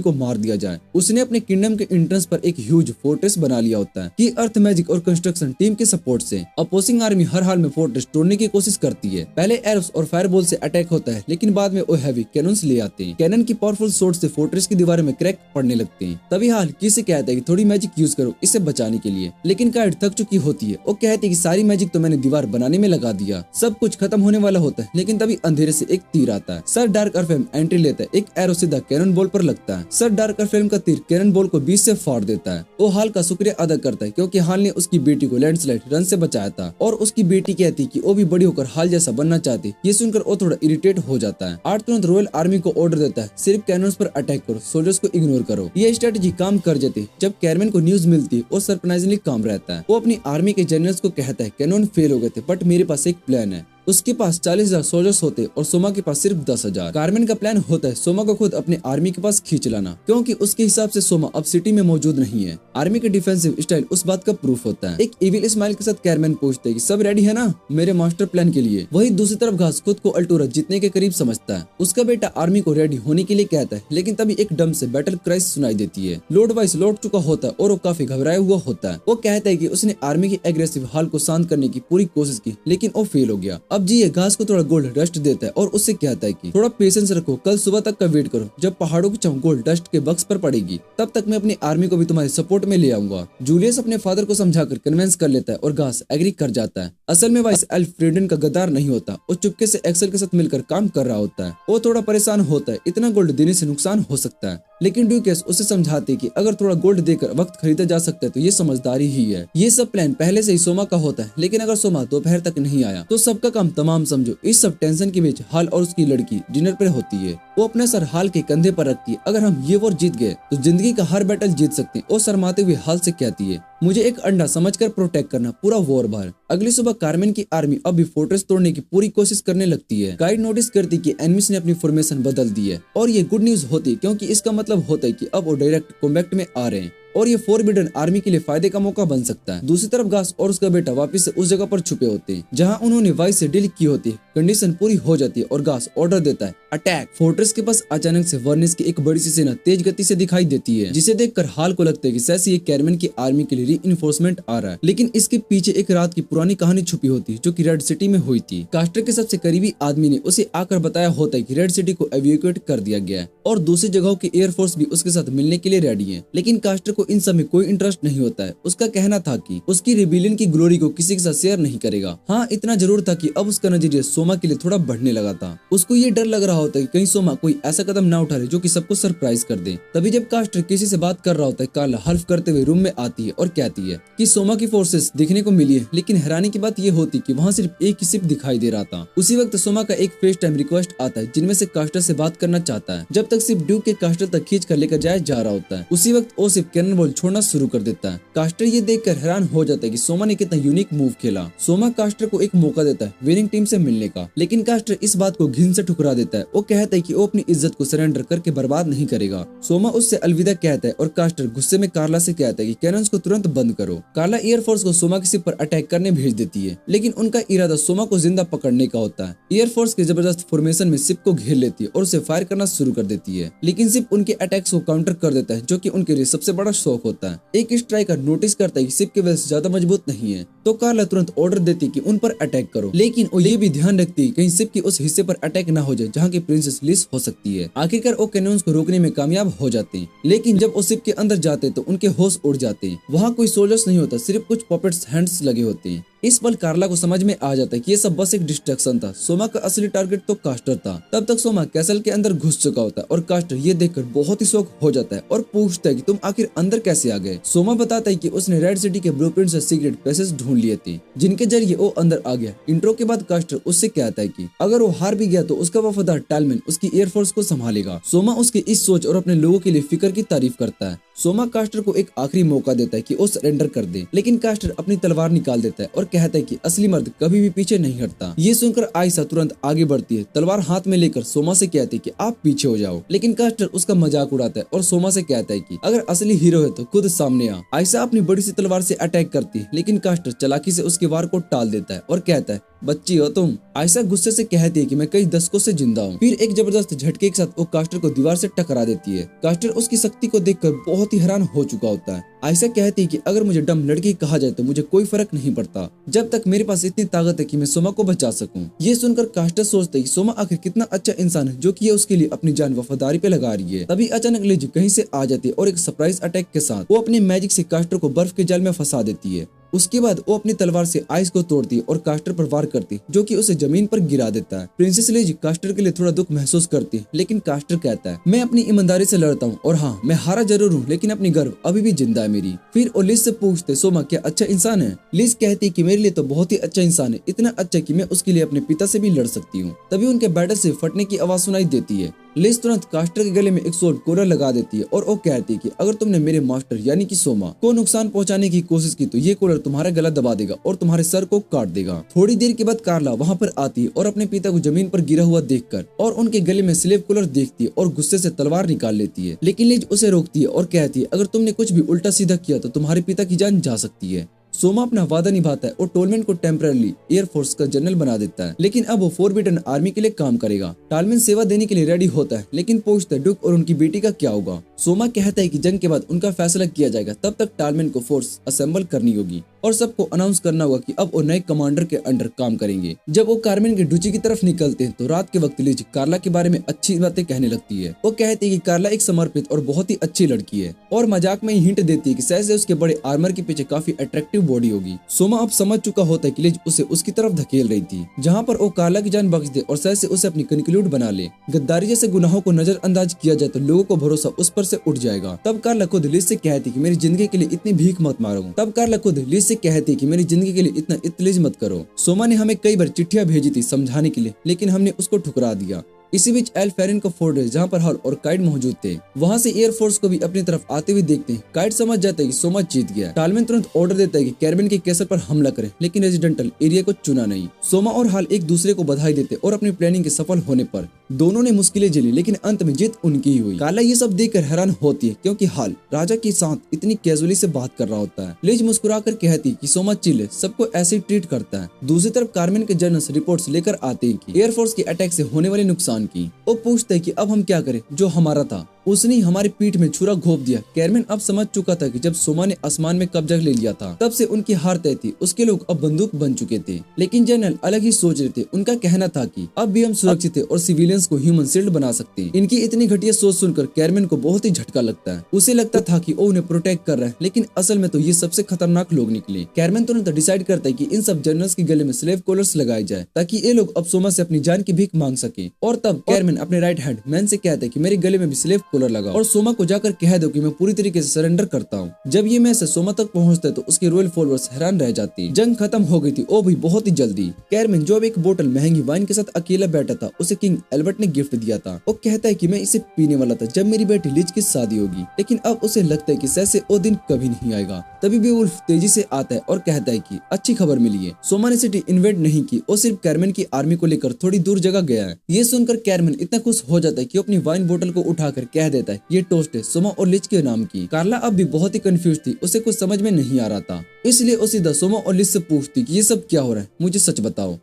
को मार दिया जाए। उसने अपने किंगडम के एंट्रेंस पर एक ह्यूज फोर्ट्रेस बना लिया होता है कि अर्थ मैजिक और कंस्ट्रक्शन टीम के सपोर्ट से अपोजिंग आर्मी हर हाल में फोर्ट्रेस तोड़ने की कोशिश करती है। पहले एरोस और फायरबॉल से अटैक होता है, लेकिन बाद में वो हैवी कैनन्स ले आते हैं। कैनन की पावरफुल शॉट से फोर्ट्रेस की दीवार में क्रैक पड़ने लगते हैं। तभी हाल किसे कहता है कि थोड़ी मैजिक यूज करो इसे बचाने के लिए, लेकिन काइट थक चुकी होती है। वो कहती है कि सारी मैजिक तो मैंने दीवार बनाने में लगा दिया। सब कुछ खत्म होने वाला होता है, लेकिन तभी अंधेरे से एक तीर आता है। सर डार्क अर्फेम एंट्री लेता है। एक एरो सीधा कैनन बॉल पर लगता है। सर डार्क अर्फेम का तीर कैनन बॉल को बीच से फाड़ देता है। वो हाल का शुक्रिया अदा करता है क्योंकि हाल ने उसकी बेटी को लैंडस्लाइड रन से बचाया था और उसकी बेटी कहती कि वो भी बड़ी होकर हाल जैसा बनना चाहती। ये सुनकर वो थोड़ा इरिटेट हो जाता है। आर्ट तुरंत रॉयल आर्मी को ऑर्डर देता है, सिर्फ कैनन्स पर अटैक करो, सोल्जर्स को इग्नोर करो। ये स्ट्रेटेजी काम कर जाती। जब कैरमैन को न्यूज मिलती है वो सरप्राइजिंगली काम रहता है। वो अपनी आर्मी के जनरल्स को कहता है कैनन फेल हो गए थे बट मेरे पास एक प्लान है। उसके पास 40,000 सोल्जर्स होते और सोमा के पास सिर्फ 10,000। कारमेन का प्लान होता है सोमा को खुद अपने आर्मी के पास खींच लाना, क्योंकि उसके हिसाब से सोमा अब सिटी में मौजूद नहीं है। आर्मी के डिफेंसिव स्टाइल उस बात का प्रूफ होता है। एक इविल स्माइल के साथ कारमेन पूछते है कि सब रेडी है ना मेरे मास्टर प्लान के लिए। वही दूसरी तरफ घास खुद को अल्टूरा जीतने के करीब समझता है। उसका बेटा आर्मी को रेडी होने के लिए कहता है, लेकिन तभी एक डम से बैटल क्राइस सुनाई देती है। लॉर्ड वाइस लौट चुका होता है और वो काफी घबराया हुआ होता है। वो कहता है कि उसने आर्मी की एग्रेसिव हाल को शांत करने की पूरी कोशिश की, लेकिन वो फेल हो गया। अब जी ये घास को थोड़ा गोल्ड डस्ट देता है और उससे कहता है कि थोड़ा पेशेंस रखो, कल सुबह तक का वेट करो। जब पहाड़ों की छांव गोल्ड डस्ट के बक्स पर पड़ेगी तब तक मैं अपनी आर्मी को भी तुम्हारे सपोर्ट में ले आऊंगा। जूलियस अपने फादर को समझाकर कन्विंस कर लेता है और घास एग्री कर जाता है। असल में वाइस एल्फ्रेडन का गद्दार नहीं होता, वो चुपके से एक्सेल के साथ मिलकर काम कर रहा होता है। वो थोड़ा परेशान होता है, इतना गोल्ड देने से नुकसान हो सकता है, लेकिन ड्यूकेस उसे समझाते कि अगर थोड़ा गोल्ड देकर वक्त खरीदा जा सकता है तो ये समझदारी ही है। ये सब प्लान पहले से ही सोमा का होता है, लेकिन अगर सोमा दोपहर तक नहीं आया तो सबका काम तमाम समझो। इस सब टेंशन के बीच हाल और उसकी लड़की डिनर पर होती है। वो अपना सर हाल के कंधे पर रखती है। अगर हम ये वॉर जीत गए तो जिंदगी का हर बैटल जीत सकते हैं। वो शर्माते हुए हाल से कहती है, मुझे एक अंडा समझकर प्रोटेक्ट करना, पूरा वॉर बार। अगली सुबह कारमेन की आर्मी अब भी फोर्ट्रेस तोड़ने की पूरी कोशिश करने लगती है। गाइड नोटिस करती कि एनिमीज ने अपनी फॉर्मेशन बदल दी है और ये गुड न्यूज होती क्योंकि इसका मतलब होता है कि अब वो डायरेक्ट कॉम्बैट में आ रहे हैं और ये फोरबिडन आर्मी के लिए फायदे का मौका बन सकता है। दूसरी तरफ घास और उसका बेटा वापस से उस जगह पर छुपे होते हैं जहां उन्होंने वाइस से डील की होती है। कंडीशन पूरी हो जाती है और घास ऑर्डर देता है अटैक। फोर्ट्रेस के पास अचानक से वर्निस की एक बड़ी सी सेना तेज गति से दिखाई देती है, जिसे देखकर हाल को लगता है कि शायद ये कारमेन की आर्मी के लिए रीइंफोर्समेंट आ रहा है। लेकिन इसके पीछे एक रात की पुरानी कहानी छुपी होती है जो कि रेड सिटी में हुई थी। कास्टर के सबसे करीबी आदमी ने उसे आकर बताया होता है कि रेड सिटी को एविक्यूएट कर दिया गया है और दूसरी जगहों की एयरफोर्स भी उसके साथ मिलने के लिए रेडी है। लेकिन कास्टर को इन सब में कोई इंटरेस्ट नहीं होता है। उसका कहना था कि उसकी रिबेलियन की ग्लोरी को किसी के साथ शेयर नहीं करेगा। हाँ, इतना जरूर था कि अब उसका नजरिया सोमा के लिए थोड़ा बढ़ने लगा था। उसको ये डर लग रहा होता है कि कहीं सोमा कोई ऐसा कदम ना उठा ले जो कि सबको सरप्राइज कर दे। तभी जब कास्टर किसी से बात कर रहा होता है, कार्ला हल्फ करते हुए रूम में आती है और कहती है कि सोमा की फोर्सेस दिखने को मिली है, लेकिन हैरानी की बात यह होती कि वहाँ सिर्फ एक ही शिप दिखाई दे रहा था। उसी वक्त सोमा का एक फेस टाइम रिक्वेस्ट आता है जिनमें से कास्टर से बात करना चाहता है। जब तक शिप ड्यूक के कास्टर तक खींच कर लेकर जाया जा रहा होता है, उसी वक्त वो शिप कैनन बॉल छोड़ना शुरू कर देता है। कास्टर ये देखकर हैरान हो जाता है कि सोमा ने कितना यूनिक मूव खेला। सोमा कास्टर को एक मौका देता है विनिंग टीम से मिलने का, लेकिन कास्टर इस बात को घिन से ठुकरा देता है। वो कहता है कि वो अपनी इज्जत को सरेंडर करके बर्बाद नहीं करेगा। सोमा उससे अलविदा कहता है और कास्टर गुस्से में कार्ला से कहता है कि कैनन्स को तुरंत बंद करो। कार्ला एयरफोर्स को सोमा की शिप पर अटैक करने भेज देती है, लेकिन उनका इरादा सोमा को जिंदा पकड़ने का होता है। एयरफोर्स के जबरदस्त फॉर्मेशन में शिप को घेर लेती है और उसे फायर करना शुरू कर देती है, लेकिन शिप उनके अटैक्स को काउंटर कर देता है, जो कि उनके लिए सबसे बड़ा शौक होता है। एक स्ट्राइकर नोटिस करता है कि शिप के वेल्स ज्यादा मजबूत नहीं है, तो कार्ला तुरंत ऑर्डर देती कि उन पर अटैक करो, लेकिन वो ये भी ध्यान रखती कहीं शिप की उस हिस्से पर अटैक न हो जाए जहाँ की प्रिंसेस लिस हो सकती है। आखिरकार वो कैनन्स को रोकने में कामयाब हो जाते हैं, लेकिन जब वो शिप के अंदर जाते तो उनके होश उड़ जाते हैं। वहाँ कोई सोल्जर्स नहीं होता, सिर्फ कुछ पॉपेट्स हैंड्स लगे होते हैं। इस पल कार्ला को समझ में आ जाता है कि ये सब बस एक डिस्ट्रैक्शन था। सोमा का असली टारगेट तो कास्टर था। तब तक सोमा कैसल के अंदर घुस चुका होता है और कास्टर ये देखकर बहुत ही शौक हो जाता है और पूछता है कि तुम आखिर अंदर कैसे आ गए। सोमा बताता है कि उसने रेड सिटी के ब्लूप्रिंट से सीक्रेट पैसेज ढूंढ लिए थे, जिनके जरिए वो अंदर आ गया। इंट्रो के बाद कास्टर उससे कहता है कि अगर वो हार भी गया तो उसका वफादार टालमैन उसकी एयरफोर्स को संभालेगा। सोमा उसके इस सोच और अपने लोगों के लिए फिक्र की तारीफ करता है। सोमा कास्टर को एक आखिरी मौका देता है कि वो सरेंडर कर दे, लेकिन कास्टर अपनी तलवार निकाल देता है और कहता है कि असली मर्द कभी भी पीछे नहीं हटता। ये सुनकर आयशा तुरंत आगे बढ़ती है, तलवार हाथ में लेकर सोमा से कहती है कि आप पीछे हो जाओ, लेकिन कास्टर उसका मजाक उड़ाता है और सोमा से कहता है कि अगर असली हीरो है तो खुद सामने आ। आयशा अपनी बड़ी सी तलवार से अटैक करती है, लेकिन कास्टर चालाकी से उसके वार को टाल देता है और कहता है बच्ची हो तुम। आयशा गुस्से से कहती है कि मैं कई दशकों से जिंदा हूँ। फिर एक जबरदस्त झटके के साथ वो कास्टर को दीवार से टकरा देती है। कास्टर उसकी शक्ति को देखकर बहुत ही हैरान हो चुका होता है। आयशा कहती है कि अगर मुझे डम लड़की कहा जाए तो मुझे कोई फर्क नहीं पड़ता, जब तक मेरे पास इतनी ताकत है कि मैं सोमा को बचा सकूं। ये सुनकर कास्टर सोचता है कि सोमा आखिर कितना अच्छा इंसान है जो कि ये उसके लिए अपनी जान वफादारी पे लगा रही है। तभी अचानक लिज कहीं से आ जाती है और एक सरप्राइज अटैक के साथ वो अपने मैजिक से कास्टर को बर्फ के जाल में फंसा देती है। उसके बाद वो अपनी तलवार से आइस को तोड़ती है और कास्टर पर वार करती है, जो कि उसे जमीन पर गिरा देता है। प्रिंसेस लिज कास्टर के लिए थोड़ा दुख महसूस करती है, लेकिन कास्टर कहता है मैं अपनी ईमानदारी से लड़ता हूँ और हाँ मैं हारा जरूर हूँ, लेकिन अपनी गर्व अभी भी जिंदा है मेरी। फिर वो लिज से पूछते सोमा क्या अच्छा इंसान है। लिज कहती है कि मेरे लिए तो बहुत ही अच्छा इंसान है, इतना अच्छा कि मैं उसके लिए अपने पिता से भी लड़ सकती हूँ। तभी उनके बैटल से फटने की आवाज सुनाई देती है लिज तुरंत कास्टर के गले में एक सोल्ड कोलर लगा देती है और वो कहती है कि अगर तुमने मेरे मास्टर यानी कि सोमा को नुकसान पहुंचाने की कोशिश की तो ये कोलर तुम्हारा गला दबा देगा और तुम्हारे सर को काट देगा। थोड़ी देर के बाद कार्ला वहाँ पर आती है और अपने पिता को जमीन पर गिरा हुआ देखकर और उनके गले में स्लेव कोलर देखती है और गुस्से से तलवार निकाल लेती है, लेकिन लिज उसे रोकती है और कहती है अगर तुमने कुछ भी उल्टा सीधा किया तो तुम्हारे पिता की जान जा सकती है। सोमा अपना वादा निभाता है और टोलमैन को टेम्पररी एयरफोर्स का जनरल बना देता है, लेकिन अब वो फॉरबिडन आर्मी के लिए काम करेगा। टॉलमैन सेवा देने के लिए रेडी होता है, लेकिन पूछता है ड्यूक और उनकी बेटी का क्या होगा। सोमा कहता है कि जंग के बाद उनका फैसला किया जाएगा, तब तक टॉलमैन को फोर्स असेंबल करनी होगी और सबको अनाउंस करना होगा कि अब वो नए कमांडर के अंडर काम करेंगे। जब वो कार्मेन के डुची की तरफ निकलते हैं तो रात के वक्त लिज कार्ला के बारे में अच्छी बातें कहने लगती है। वो कहती है कि कार्ला एक समर्पित और बहुत ही अच्छी लड़की है और मजाक में ही हिंट देती है कि शायद से उसके बड़े आर्मर के पीछे काफी अट्रैक्टिव बॉडी होगी। सोमा अब समझ चुका होता है कि लिज उसे उसकी तरफ धकेल रही थी, जहाँ पर वो कार्ला की जान बख्श दे और शायद से उसे अपनी कंक्लूड बना ले। गद्दारी जैसे गुनाहों को नजरअंदाज किया जाए तो लोगों को भरोसा उस पर से उठ जाएगा। तब कार्ला खुद लिज से कहती कि मेरी जिंदगी के लिए इतनी भीख मत मारो। तब कार्ला खुद लिज से कहती कि मेरी जिंदगी के लिए इतना इत्तेजाज मत करो। सोमा ने हमें कई बार चिट्ठियां भेजी थी समझाने के लिए, लेकिन हमने उसको ठुकरा दिया। इसी बीच एल फेरिन का फोर्ट्रेस जहाँ पर हल और काइट मौजूद थे, वहाँ से एयरफोर्स को भी अपनी तरफ आते हुए देखते हैं। काइट समझ जाता है कि सोमा जीत गया। टॉलमैन तुरंत ऑर्डर देता है कि कैरबिन के कैसल पर हमला करे, लेकिन रेजिडेंटल एरिया को चुना नहीं। सोमा और हाल एक दूसरे को बधाई देते और अपनी प्लानिंग के सफल होने पर दोनों ने मुश्किलें झेली, लेकिन अंत में जीत उनकी ही हुई। कार्ला ये सब देखकर हैरान होती है क्योंकि हाल राजा के साथ इतनी कैजुअली से बात कर रहा होता है। लिज मुस्कुराकर कहती है कि सोमा चिल है, सबको ऐसे ही ट्रीट करता है। दूसरी तरफ कार्मेन के जनरल्स रिपोर्ट्स लेकर आते हैं कि एयरफोर्स के अटैक से होने वाले नुकसान की। वो पूछते हैं कि अब हम क्या करें, जो हमारा था उसने हमारी पीठ में छुरा घोंप दिया। कैरमेन अब समझ चुका था कि जब सोमा ने आसमान में कब्जा ले लिया था तब से उनकी हार तय थी। उसके लोग अब बंदूक बन चुके थे, लेकिन जनरल अलग ही सोच रहे थे। उनका कहना था कि अब भी हम सुरक्षित है और सिविलियंस को ह्यूमन शील्ड बना सकते हैं। इनकी इतनी घटिया सोच सुनकर कैरमेन को बहुत ही झटका लगता है। उसे लगता था कि वो उन्हें प्रोटेक्ट कर रहा है, लेकिन असल में तो ये सबसे खतरनाक लोग निकले। कैरमेन तुरंत डिसाइड करता है कि इन सब जनरल्स के गले में स्लेव कॉलर्स लगाए जाए ताकि ये लोग अब सोमा से अपनी जान की भीख मांग सके। और तब कैरमेन अपने राइट हैंड मैन से कहता है कि मेरे गले में भी स्लेव कॉलर लगाओ और सोमा को जाकर कह दो कि मैं पूरी तरीके से सरेंडर करता हूँ। जब ये मैसेज सोमा तक पहुँचता है तो उसके रॉयल फॉलोअर्स हैरान रह जाती है। जंग खत्म हो गई थी, वो भी बहुत ही जल्दी। कैरमेन जो अब एक बोतल महंगी वाइन के साथ अकेला बैठा था, उसे किंग एल्बर्ट ने गिफ्ट दिया था। वो कहता है कि मैं इसे पीने वाला था जब मेरी बेटी लिज की शादी होगी, लेकिन अब उसे लगता है कि शायद से वो दिन कभी नहीं आएगा। तभी बेवुल्फ तेजी से आता है और कहता है कि अच्छी खबर मिली है, सोमा ने सिटी इन्वेड नहीं की, वो सिर्फ कैरमेन की आर्मी को लेकर थोड़ी दूर जगह गया है। ये सुनकर कैरमेन इतना खुश हो जाता है कि अपनी वाइन बोतल को उठाकर कह देता है ये टोस्ट है सोमा और लिज के नाम की। कार्ला अब भी बहुत ही कंफ्यूज थी, उसे कुछ समझ में नहीं आ रहा था, इसलिए वो सीधा सोमा और लिज से पूछती कि ये सब क्या हो रहा है, मुझे सच बताओ।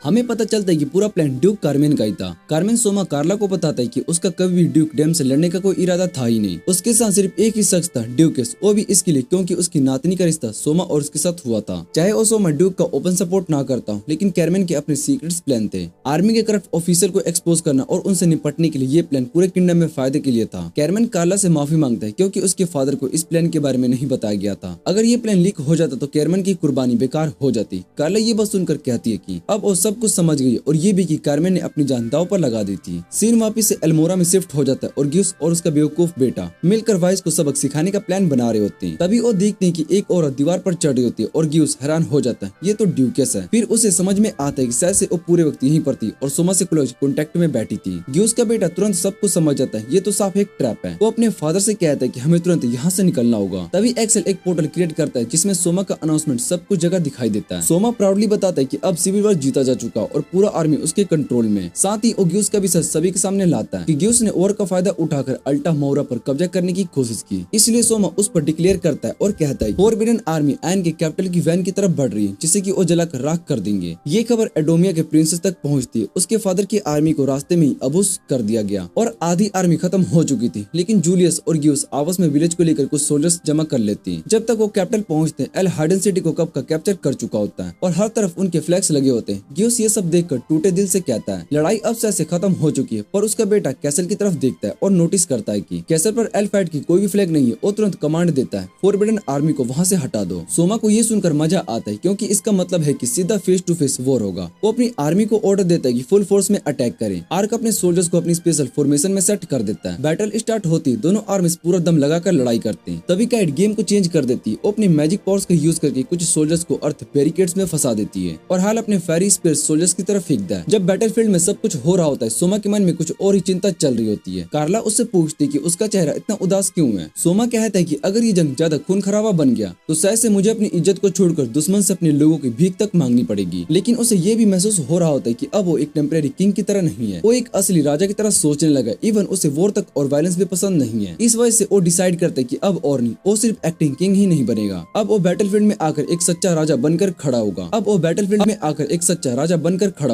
हमें पता चलता है कि पूरा प्लान ड्यूक कार्मेन का ही था। कार्मेन सोमा कार्ला को बताता है कि उसका कभी भी ड्यूक डैम से लड़ने का कोई इरादा था ही नहीं। उसके साथ सिर्फ एक ही शख्स था, ड्यूकेस, वो भी इसके लिए क्योंकि उसकी नातनी का रिश्ता सोमा और उसके साथ हुआ था। चाहे वो सोमा ड्यूक का ओपन सपोर्ट ना करता हो, लेकिन कैरमेन के अपने सीक्रेट्स प्लान थे। आर्मी के करप्ट ऑफिसर को एक्सपोज करना और उनसे निपटने के लिए ये प्लान पूरे किंगडम में फायदे के लिए था। कैरमेन कार्ला से माफी मांगता है क्योंकि उसके फादर को इस प्लान के बारे में नहीं बताया गया था। अगर ये प्लान लीक हो जाता तो कैरमेन की कुर्बानी बेकार हो जाती। कार्ला ये बात सुनकर कहती है कि अब वो सब कुछ समझ गई और ये भी कि कार्मेन ने अपनी जान दांव पर लगा दी थी। सीन वापिस से एल्मोरा में शिफ्ट हो जाता है और गियूस और उसका बेवकूफ बेटा मिलकर वाइस को सबक सिखाने का प्लान बना रहे होते हैं। तभी वो देखते हैं कि एक औरत दीवार पर चढ़ रही होती है और गियूस हैरान हो जाता है, ये तो ड्यूकेस है। फिर उसे समझ में आता है कि शायद से वो पूरे वक्त यहीं पर थी और सोमा से क्लोज कॉन्टेक्ट में बैठी थी। गियूस का बेटा तुरंत सब कुछ समझ जाता है, ये तो साफ एक ट्रैप है। वो अपने फादर से कहता है कि हमें तुरंत यहाँ से निकलना होगा। तभी एक्सेल एक पोर्टल क्रिएट करता है जिसमें सोमा का अनाउंसमेंट सब कुछ जगह दिखाई देता है। सोमा प्राउडली बताता है कि अब सिविल वॉर जीता जा चुका और पूरा आर्मी उसके कंट्रोल में। साथ ही वो गियूस का भी सच सभी के सामने लाता है कि गियूस ने वॉर का फायदा उठाकर अल्टा मोरा पर कब्जा करने की कोशिश की। इसलिए सोमा उस पर डिक्लेयर करता है और कहता है फॉरबिडन आर्मी आयन के कैपिटल की वैन की तरफ बढ़ रही है, जिसे कि वो जलाकर राख कर देंगे। ये खबर एडोमिया के प्रिंसेस तक पहुंचती है। उसके फादर की आर्मी को रास्ते में ही अबूस कर दिया गया और आधी आर्मी खत्म हो चुकी थी, लेकिन जूलियस और गियूस आपस में विलेज को लेकर कुछ सोल्जर्स जमा कर लेती हैं। जब तक वो कैपिटल पहुंचते हैं, एल हार्डन सिटी को कब का कैप्चर कर चुका होता है और हर तरफ उनके फ्लैग्स लगे होते हैं। गियूस ये सब देखकर टूटे दिल से कहता है लड़ाई अब से खत्म हो चुकी है, पर उसका बेटा कैसल की तरफ देखता है और नोटिस करता है कि कैसल पर एल्फाइड की कोई भी फ्लैग नहीं है। वो तुरंत कमांड देता है फॉरबिडन आर्मी को वहां से हटा दो। सोमा को ये सुनकर मजा आता है क्योंकि इसका मतलब है कि सीधा फेस टू फेस वॉर होगा। वो अपनी आर्मी को ऑर्डर देता है कि फुल फोर्स में अटैक करें। आर्क अपने सोल्जर्स को अपनी स्पेशल फॉर्मेशन में सेट कर देता है। बैटल स्टार्ट होती है, दोनों आर्मीज पूरा दम लगाकर लड़ाई करते हैं। तभी काइट गेम को चेंज कर देती है। वो अपनी मैजिक पावर्स का यूज करके कुछ सोल्जर्स को अर्थ बैरिकेड्स में फंसा देती है और हाल अपने फेरी स्पेयर इंजर्ड सोल्जर्स की तरफ फेंकता है। जब बैटलफील्ड में सब कुछ हो रहा होता है, सोमा के मन में कुछ और ही चिंता चल रही होती है। कार्ला उससे पूछती कि उसका चेहरा इतना उदास क्यों है। सोमा कहता है कि अगर ये जंग ज्यादा खून खराबा बन गया तो शायद से मुझे अपनी इज्जत को छोड़कर दुश्मन से अपने लोगों की भीख तक मांगनी पड़ेगी। लेकिन उसे ये भी महसूस हो रहा होता है कि अब वो एक टेम्परेरी किंग की तरह नहीं है, वो एक असली राजा की तरह सोचने लगा। इवन उसे वॉर तक और वायलेंस भी पसंद नहीं है। इस वजह से वो डिसाइड करता है कि अब और नहीं, वो सिर्फ एक्टिंग किंग ही नहीं बनेगा, अब वो बैटलफील्ड में आकर एक सच्चा राजा बनकर खड़ा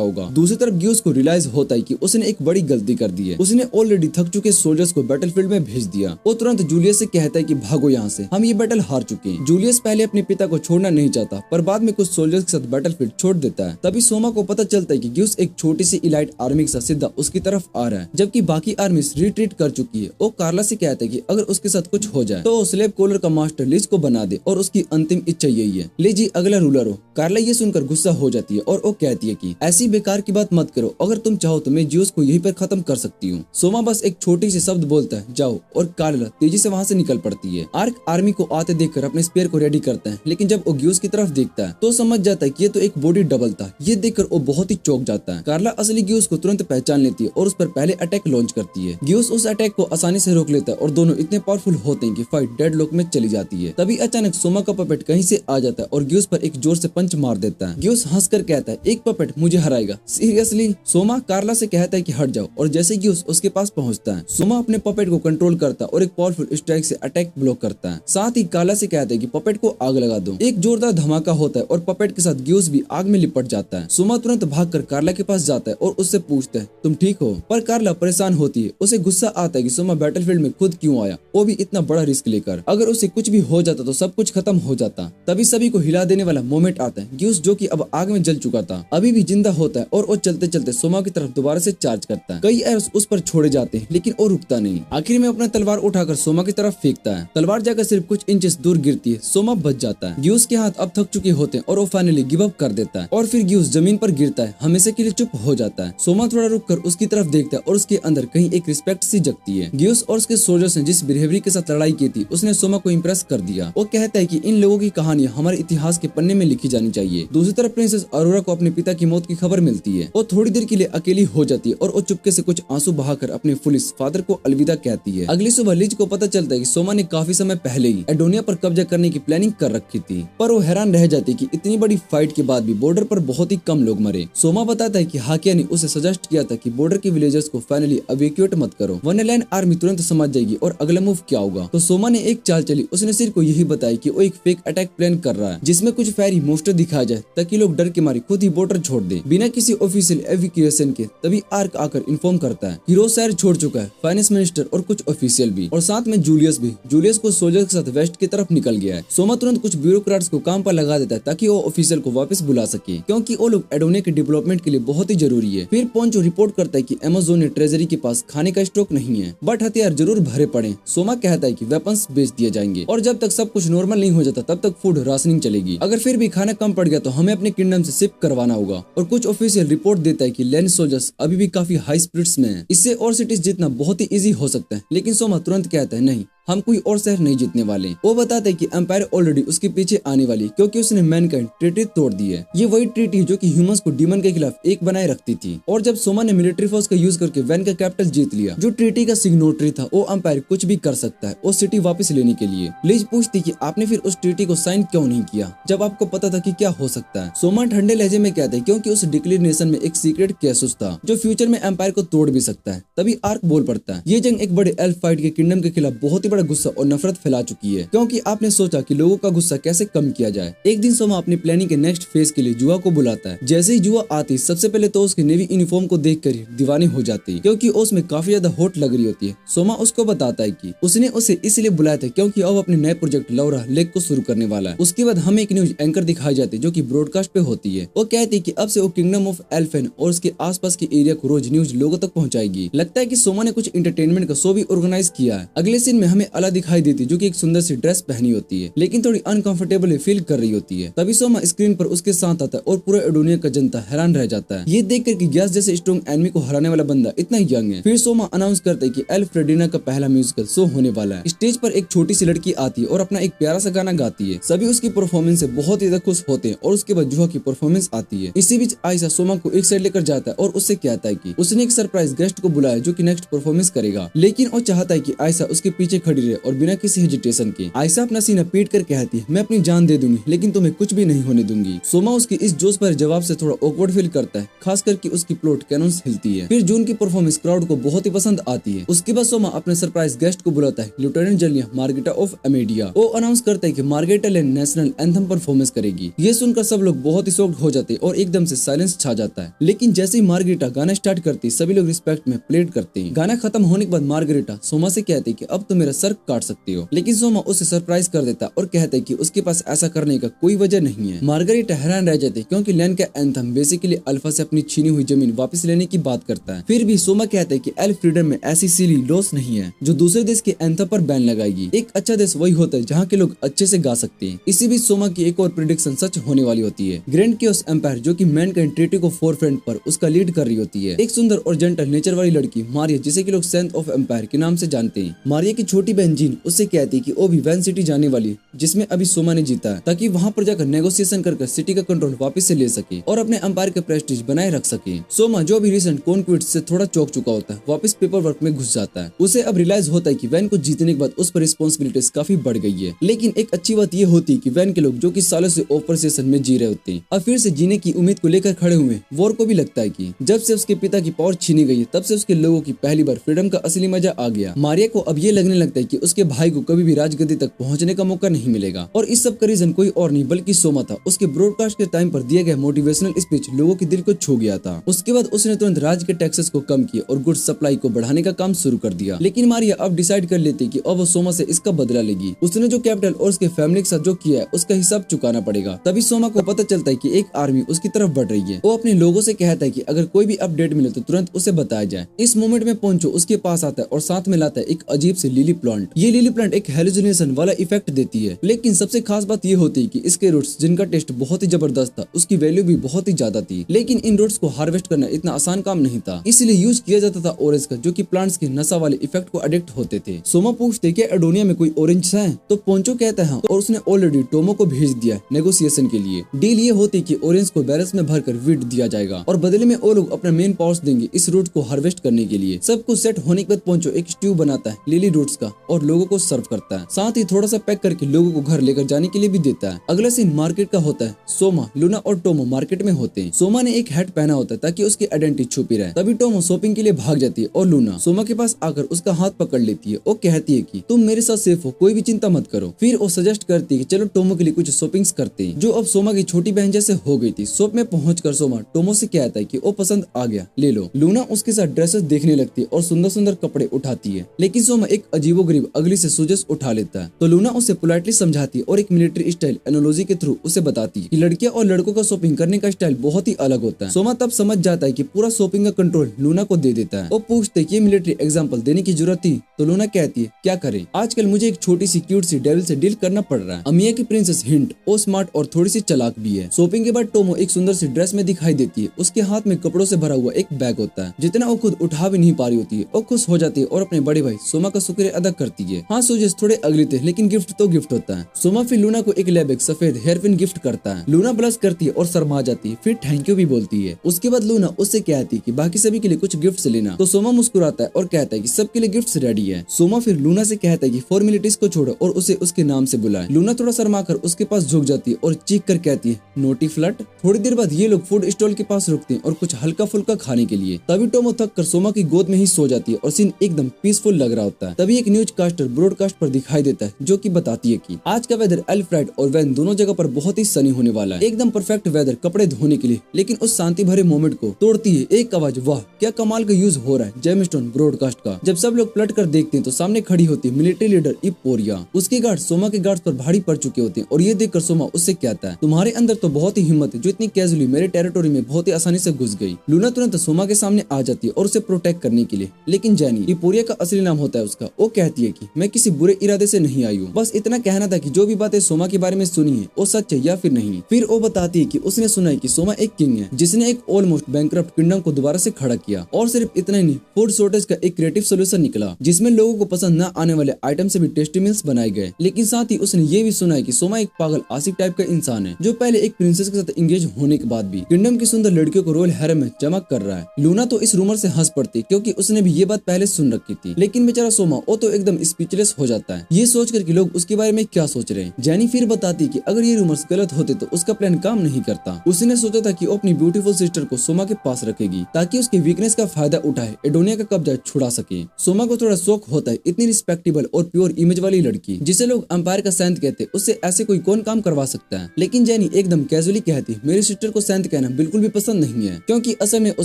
होगा। दूसरी तरफ ग्यूस को रियलाइज होता है कि उसने एक बड़ी गलती कर दी है। उसने ऑलरेडी थक चुके सोल्जर्स को बैटलफील्ड में भेज दिया। वो तुरंत जूलियस से कहता है कि भागो यहाँ से, हम ये बैटल हार चुके हैं। जूलियस पहले अपने पिता को छोड़ना नहीं चाहता, पर बाद में कुछ सोल्जर्स के साथ बैटलफील्ड छोड़ देता है। तभी सोमा को पता चलता है कि ग्यूस एक छोटी सी इलाइट आर्मी के साथ सीधा उसकी तरफ आ रहा है, जबकि बाकी आर्मी रिट्रीट कर चुकी है। वो कार्ला से कहता है कि अगर उसके साथ कुछ हो जाए तो स्लेव कॉलर का मास्टर लिज को बना दे और उसकी अंतिम इच्छा यही है। लिज ही अगला रूलर हो। कार्ला ये सुनकर गुस्सा हो जाती है और वो कहती है कि ऐसी बेकार की बात मत करो, अगर तुम चाहो तो मैं ज्यूस को यहीं पर खत्म कर सकती हूँ। सोमा बस एक छोटी सी शब्द बोलता है, जाओ, और कार्ला तेजी से वहाँ से निकल पड़ती है। आर्क आर्मी को आते देखकर अपने स्पेयर को रेडी करता है, लेकिन जब वो ग्यूस की तरफ देखता है तो समझ जाता है कि ये तो एक बॉडी डबल था। ये देखकर वो बहुत ही चौंक जाता है। कार्ला असली ग्यूस को तुरंत पहचान लेती है और उस पर पहले अटैक लॉन्च करती है। ग्यूस उस अटैक को आसानी से रोक लेता है और दोनों इतने पावरफुल होते हैं कि फाइट डेडलॉक में चली जाती है। तभी अचानक सोमा का पपेट कहीं से आ जाता है और ग्यूस पर एक जोर से पंच मार देता है। ग्यूस हंसकर कहता है, एक पपेट मुझे हराएगा, सीरियसली? सोमा कार्ला से कहता है कि हट जाओ, और जैसे ग्यूस उसके पास पहुंचता है, सोमा अपने पपेट को कंट्रोल करता है और एक पावरफुल स्ट्राइक से अटैक ब्लॉक करता है। साथ ही कार्ला से कहता है कि पपेट को आग लगा दो। एक जोरदार धमाका होता है और पपेट के साथ ग्यूस भी आग में लिपट जाता है। सोमा तुरंत भागकर कार्ला के पास जाता है और उससे पूछता है, तुम ठीक हो? पर कार्ला परेशान होती है। उसे गुस्सा आता है कि सोमा बैटलफील्ड में खुद क्यों आया, वो भी इतना बड़ा रिस्क लेकर। अगर उसे कुछ भी हो जाता तो सब कुछ खत्म हो जाता। तभी सभी को हिला देने वाला मोमेंट आता है। ग्यूस जो कि अब आग में जल चुका था अभी भी जिंदा होता है और वो चलते चलते सोमा की तरफ दोबारा से चार्ज करता है। कई एरोस उस पर छोड़े जाते हैं लेकिन वो रुकता नहीं। आखिर में अपना तलवार उठाकर सोमा की तरफ फेंकता है। तलवार जाकर सिर्फ कुछ इंचेस दूर गिरती है। सोमा बच जाता है। ग्यूस के हाथ अब थक चुके होते हैं और वो फाइनली गिव अप कर देता है और फिर ग्यूस जमीन पर गिरता है, हमेशा के लिए चुप हो जाता है। सोमा थोड़ा रुककर उसकी तरफ देखता है और उसके अंदर कहीं एक रिस्पेक्ट सी जगती है। ग्यूस और उसके सोल्जर्स ने जिस बिहेवियर के साथ लड़ाई की थी उसने सोमा को इम्प्रेस कर दिया। वो कहता है कि इन लोगों की कहानियां हमारे इतिहास के पन्ने में लिखी जानी चाहिए। दूसरी तरफ प्रिंसेस अरोरा को अपने पिता की मौत की खबर मिलती है। वो थोड़ी देर के लिए अकेली हो जाती है और वो चुपके से कुछ आंसू बहाकर अपने फुलिस फादर को अलविदा कहती है। अगली सुबह लिज को पता चलता है कि सोमा ने काफी समय पहले ही एडोनिया पर कब्जा करने की प्लानिंग कर रखी थी, पर वो हैरान रह जाती कि इतनी बड़ी फाइट के बाद भी बॉर्डर पर बहुत ही कम लोग मरे। सोमा बताता है कि हाकिया ने उसे सजेस्ट किया था कि बॉर्डर के विलेजर्स को फाइनली एवेक्यूएट मत करो, वरना लैंड आर्मी तुरंत समझ जाएगी और अगला मूव क्या होगा। तो सोमा ने एक चाल चली। उसने सिर को यही बताया कि वो एक फेक अटैक प्लान कर रहा है जिसमें कुछ फेरी मोस्टर दिखाया जाए ताकि लोग डर के मारे खुद ही बॉर्डर छोड़ दे बिना किसी ऑफिशियल एविक्यूएशन के। तभी आर्क आकर इन्फॉर्म करता है कि रोज शहर छोड़ चुका है, फाइनेंस मिनिस्टर और कुछ ऑफिशियल भी, और साथ में जूलियस भी। जूलियस को सोल्जर के साथ वेस्ट की तरफ निकल गया है। सोमा तुरंत कुछ ब्यूरोक्रेट्स को काम पर लगा देता है ताकि वो ऑफिशियल को वापस बुला सके, क्योंकि वो लोग एडोनिया के डेवलपमेंट के लिए बहुत ही जरूरी है। फिर पोंचो रिपोर्ट करता है कि अमेज़न ट्रेजरी के पास खाने का स्टॉक नहीं है, बट हथियार जरूर भरे पड़े। सोमा कहता है कि वेपन्स बेच दिए जाएंगे और जब तक सब कुछ नॉर्मल नहीं हो जाता तब तक फूड राशनिंग चलेगी। अगर फिर भी खाना कम पड़ गया तो हमें अपने किंगडम से शिप करवाना होगा। और कुछ ऑफिशियल रिपोर्ट देता है कि लैंड सोल्जर्स अभी भी काफी हाई स्पिरिट्स में हैं। इससे और सिटीज जीतना बहुत ही इजी हो सकता है, लेकिन सोमा तुरंत कहता है नहीं, हम कोई और शहर नहीं जीतने वाले। वो बताते हैं कि एम्पायर ऑलरेडी उसके पीछे आने वाली क्योंकि उसने मैनकाइंड ट्रीटी तोड़ दी है। ये वही ट्रीटी है जो कि ह्यूमंस को डीमन के खिलाफ एक बनाए रखती थी। और जब सोमा ने मिलिट्री फोर्स का यूज करके वैन का कैपिटल जीत लिया जो ट्रीटी का सिग्नेटरी था, वो एम्पायर कुछ भी कर सकता है वो सिटी वापस लेने के लिए। लिज पूछती कि आपने फिर उस ट्रीटी को साइन क्यों नहीं किया जब आपको पता था कि क्या हो सकता है। सोमा ठंडे लहजे में कहते हैं क्योंकि उस डिक्लेरेशन में एक सीक्रेट कैसूस था जो फ्यूचर में एम्पायर को तोड़ भी सकता है। तभी आर्क बोल पड़ता है, ये जंग एक बड़े एल्फ फाइट के किंगडम के खिलाफ बहुत ही बड़ा गुस्सा और नफरत फैला चुकी है, क्योंकि आपने सोचा कि लोगों का गुस्सा कैसे कम किया जाए। एक दिन सोमा अपनी प्लानिंग के नेक्स्ट फेज के लिए जुआ को बुलाता है। जैसे ही जुआ आती सबसे पहले तो उसके नेवी यूनिफॉर्म को देखकर ही दीवाने हो जाती है, क्योंकि उसमें काफी ज्यादा हॉट लग रही होती है। सोमा उसको बताता है कि उसने उसे इसलिए बुलाया था क्योंकि अब अपने नए प्रोजेक्ट लौरा लेक को शुरू करने वाला है। उसके बाद हमें एक न्यूज एंकर दिखाई जाती है जो कि ब्रॉडकास्ट पे होती है। वो कहती है कि अब से वो किंगडम ऑफ एल्फेन और उसके आसपास के एरिया को रोज न्यूज लोगों तक पहुंचाएगी। लगता है कि सोमा ने कुछ एंटरटेनमेंट का शो भी ऑर्गेनाइज किया है। अगले सीन में हमें हमें अला दिखाई देती जो कि एक सुंदर सी ड्रेस पहनी होती है लेकिन थोड़ी अनकंफर्टेबल फील कर रही होती है। तभी सोमा स्क्रीन पर उसके साथ आता है और पूरा एडोनिया का जनता हैरान रह जाता है ये देखकर कि गैस जैसे स्ट्रॉन्ग एनिमी को हराने वाला बंदा इतना यंग है। फिर सोमा अनाउंस करता है कि एल्फ्रेडिना का पहला म्यूजिकल शो होने वाला है। स्टेज पर एक छोटी सी लड़की आती है और अपना एक प्यारा सा गाना गाती है। सभी उसकी परफॉर्मेंस से बहुत ही ज्यादा खुश होते हैं और उसके बाद जुहा की परफॉर्मेंस आती है। इसी बीच आयशा सोमा को एक साइड लेकर जाता है और उससे कहता है कि उसने एक सरप्राइज गेस्ट को बुलाया जो कि नेक्स्ट परफॉर्मेंस करेगा, लेकिन वो चाहता है कि आयशा उसके पीछे खड़ी रहे और बिना किसी हेजिटेशन के। आयशा अपना सीना पीट कर कहती है मैं अपनी जान दे दूंगी लेकिन तुम्हें कुछ भी नहीं होने दूंगी। सोमा उसकी इस जोश पर जवाब से थोड़ा ऑकवर्ड फील करता है, खास करके उसकी प्लॉट कैनन्स हिलती है। फिर जून की परफॉर्मेंस क्राउड को बहुत ही पसंद आती है। उसके बाद सोमा अपने सरप्राइज गेस्ट को बुलाता है, lieutenant general Margarita of Amadea. वो अनाउंस करता है कि Margarita land national anthem performance करेगी। ये सुनकर सब लोग बहुत ही शॉक्ड हो जाते हैं और एकदम से साइलेंस छा जाता है। लेकिन जैसे ही मार्गेटा गाना स्टार्ट करती सभी लोग रिस्पेक्ट में प्लेड करते हैं। गाना खत्म होने के बाद मार्गेटा सोमा से कहते हैं कि अब तो मेरा सर काट सकती हो, लेकिन सोमा उसे सरप्राइज कर देता और कहता है कि उसके पास ऐसा करने का कोई वजह नहीं है। मार्गेटा हैरान रह जाती क्योंकि लैंड का एंथम बेसिकली अल्फा से अपनी छीनी हुई जमीन वापस लेने की बात करता है। फिर भी सोमा कहता है कि एल्फ्रीडम में ऐसी सिली लॉस नहीं है जो दूसरे देश के एंथम पर बैन लगाएगी। एक अच्छा देश वही होता है जहाँ के लोग अच्छे से गा सकते हैं। इसी बीच सोमा की एक और प्रेडिक्शन सच होने वाली होती है। ग्रैंड केओस एम्पायर जो कि मैनकाइंड ट्रीटी को फोरफ्रंट पर उसका लीड कर रही होती है। एक सुंदर और जेंटल नेचर वाली लड़की मारिया जिसे कि लोग सेंथ ऑफ एम्पायर के नाम से जानते हैं। मारिया की छोटी बहन जीन उससे कहती है कि वो भी वैन सिटी जाने वाली जिसमें अभी सोमा ने जीता है ताकि वहाँ पर जाकर नेगोशिएशन कर सिटी का कंट्रोल वापस से ले सके और अपने एम्पायर का प्रेस्टीज बनाए रख सके। सोमा जो भी रिसेंट कॉन्क्विट से थोड़ा चौक चुका होता है वापस पेपर वर्क में घुस जाता है। उसे अब रियलाइज होता है कि वैन को जीतने के बाद उस पर रिस्पॉन्सिबिलिटीज काफी बढ़ गई है। लेकिन एक अच्छी बात यह होती है कि वैन के लोग जो कि सालों से ऑफर सेशन में जी रहे होते हैं अब फिर से जीने की उम्मीद को लेकर खड़े हुए। वॉर को भी लगता है कि जब से उसके पिता की पावर छीनी गई तब से उसके लोगों की पहली बार फ्रीडम का असली मजा आ गया। मारिया को अब ये लगने लगता है कि उसके भाई को कभी भी राजगद्दी तक पहुंचने का मौका नहीं मिलेगा और इस सब का रीजन कोई और नहीं बल्कि सोमा था। उसके ब्रॉडकास्ट के टाइम पर दिया गया मोटिवेशनल स्पीच लोगों के दिल को छू गया था। उसके बाद उसने तुरंत राज्य के टैक्सेस को कम किया और गुड्स सप्लाई को बढ़ाने का काम शुरू कर दिया। लेकिन मारिया अब डिसाइड कर लेती कि अब वो सोमा से इसका बदला लेगी। उसने जो कैपिटल और उसके फैमिली के साथ जो किया है उसका हिसाब चुकाना पड़ेगा। तभी सोमा को पता चलता है कि एक आर्मी उसकी तरफ बढ़ रही है। वो अपने लोगों से कहता है कि अगर कोई भी अपडेट मिले तो तुरंत उसे बताया जाए। इस मोमेंट में पोंचो उसके पास आता है और साथ में लाता है एक अजीब से लिली प्लांट। ये लिली प्लांट एक हेलुसिनेशन वाला इफेक्ट देती है, लेकिन सबसे खास बात ये होती है कि इसके रूट्स जिनका टेस्ट बहुत ही जबरदस्त था उसकी वैल्यू भी बहुत ही ज्यादा थी। लेकिन इन रूट्स को हार्वेस्ट करना इतना आसान काम नहीं था, इसलिए यूज किया जाता था ऑरेंज का जो कि प्लांट्स के नशा वाले इफेक्ट को अडिक्ट होते थे। सोमा पूछते कि एडोनिया में कोई ऑरेंज है तो पोंचो कहता है और उसने ऑलरेडी टोमो को भेज दिया है नेगोशिएशन के लिए। डील ये होती कि ऑरेंज को बैरल्स में भरकर वीट दिया जाएगा और बदले में वो लोग अपना मेन पावर्स देंगे इस रूट को हार्वेस्ट करने के लिए। सब कुछ सेट होने के बाद पोंचो एक स्ट्यू बनाता है लिली रूट्स का और लोगों को सर्व करता है, साथ ही थोड़ा सा पैक करके लोगों को घर लेकर जाने के लिए भी देता है। अगला सीन मार्केट का होता है। सोमा, लूना और टोमो मार्केट में होते हैं। सोमा ने एक हैट पहना होता है ताकि उसकी आइडेंटिटी छुपी रहे। तभी टोमो शॉपिंग के लिए भाग जाती है और लूना सोमा के पास आकर उसका हाथ पकड़ लेती है। वो कहती है कि तुम मेरे साथ सेफ हो, कोई भी चिंता मत करो। फिर वो सजेस्ट करती है कि चलो टोमो के लिए कुछ शॉपिंग्स करते हैं, जो अब सोमा की छोटी बहन जैसे हो गई थी। शॉप में पहुंचकर सोमा टोमो से कहता है कि वो पसंद आ गया, ले लो। लूना उसके साथ ड्रेसेस देखने लगती है और सुंदर सुंदर कपड़े उठाती है, लेकिन सोमा एक अजीबोगरीब अगली से सूजस उठा लेता है। तो लूना उसे पोलाइटली समझाती है और एक मिलिट्री स्टाइल एनालॉजी के थ्रू उसे बताती है कि लड़कियां और लड़कों का शॉपिंग करने का स्टाइल बहुत ही अलग होता है। सोमा तब समझ जाता है कि पूरा शॉपिंग का कंट्रोल लूना को दे देता है। वो पूछते कि ये मिलिट्री एग्जाम्पल देने की जरूरत थी तो लूना कहती है क्या करें, आजकल मुझे एक छोटी सी क्यूट सी डेविल से डील करना पड़ रहा है। अमिया की प्रिंसेस हिंट वो स्मार्ट और थोड़ी सी चालाक भी है। शॉपिंग के बाद टोमो एक सुंदर सी ड्रेस में दिखाई देती है। उसके हाथ में कपड़ों से भरा हुआ एक बैग होता है जितना वो खुद उठा भी नहीं पा रही होती है। वो खुश हो जाती है और अपने बड़े भाई सोमा का शुक्रिया अदा करती है। हाँ सूजस थोड़े अगली थे लेकिन गिफ्ट तो गिफ्ट होता है। सोमा फिर लूना को एक लैबेक सफेद हेयर पिन गिफ्ट करता है। लूना ब्लश करती है और शर्मा जाती है, फिर थैंक यू भी बोलती है। उसके बाद लूना उससे कहती है कि बाकी सभी के लिए कुछ गिफ्ट लेना, तो सोमा मुस्कुराता है और कहता है कि सबके लिए गिफ्ट्स रेडी है। सोमा फिर लूना से कहता है कि फॉर्मेलिटीज को छोड़ो और उसे उसके नाम से बुलाए। लूना थोड़ा शर्मा कर उसके पास झुक जाती है और चीख कर कहती है नोटी फ्लट। थोड़ी देर बाद ये लोग फूड स्टॉल के पास रुकते हैं और कुछ हल्का फुल्का खाने के लिए। तभी टोमो थक कर सोमा की गोद में ही सो जाती है और सीन एकदम पीसफुल लग रहा होता है। तभी एक न्यूज कास्टर ब्रॉडकास्ट पर दिखाई देता है जो कि बताती है कि आज का वेदर एल्फ्रेड और वैन दोनों जगह पर बहुत ही सनी होने वाला है, एकदम परफेक्ट वेदर कपड़े धोने के लिए। लेकिन उस शांति भरे मोमेंट को तोड़ती है एक आवाज, वाह क्या कमाल का यूज हो रहा है जेमस्टोन ब्रॉडकास्ट का। जब सब लोग पलट कर देखते हैं तो सामने खड़ी होती है मिलिट्री लीडर इपोरिया। उसके गार्ड सोमा के गार्ड्स पर भारी पड़ चुके होते हैं और ये देखकर सोमा उससे कहता है तुम्हारे अंदर तो बहुत ही हिम्मत है जो इतनी कैजुअली मेरे टेरिटोरी में बहुत ही आसानी से घुस गई। लूना तुरंत सोमा के सामने आ जाती है और उसे प्रोटेक्ट करने के लिए। लेकिन जैनी, इपोरिया का असली नाम होता है उसका, वो कहती कहती है कि मैं किसी बुरे इरादे से नहीं आई हूँ, बस इतना कहना था कि जो भी बातें सोमा के बारे में सुनी है वो सच है या फिर नहीं। फिर वो बताती है कि उसने सुना है कि सोमा एक किंग है जिसने एक ऑलमोस्ट बैंकरप्ट किंगडम को दोबारा से खड़ा किया। और सिर्फ इतना ही नहीं, फूड शॉर्टेज का एक क्रिएटिव सोल्यूशन निकला जिसमें लोगों को पसंद न आने वाले आइटम से भी टेस्टी मील्स बनाए गए। लेकिन साथ ही उसने ये भी सुना है कि सोमा एक पागल आशिक टाइप का इंसान है जो पहले एक प्रिंसेस के साथ एंगेज होने के बाद भी किंगडम की सुंदर लड़कियों को रॉयल हैरम में जमा कर रहा है। लूना तो इस रूमर से हंस पड़ती क्योंकि उसने भी ये बात पहले सुन रखी थी। लेकिन बेचारा सोमा वो तो एकदम स्पीचलेस हो जाता है ये सोचकर कि लोग उसके बारे में क्या सोच रहे हैं। जेनी फिर बताती कि अगर ये रूमर्स गलत होते तो उसका प्लान काम नहीं करता। उसने सोचा था कि वो अपनी ब्यूटीफुल सिस्टर को सोमा के पास रखेगी ताकि उसके वीकनेस का फायदा उठाए एडोनिया का कब्जा छुड़ा सके। सोमा को थोड़ा शौक होता है इतनी रिस्पेक्टेबल और प्योर इमेज वाली लड़की जिसे लोग एम्पायर का सैंत कहते, उससे ऐसे कोई कौन काम करवा सकता है। लेकिन जेनी एकदम कैजुअली कहती मेरी सिस्टर को सैंत कहना बिल्कुल भी पसंद नहीं है क्योंकि असल में वो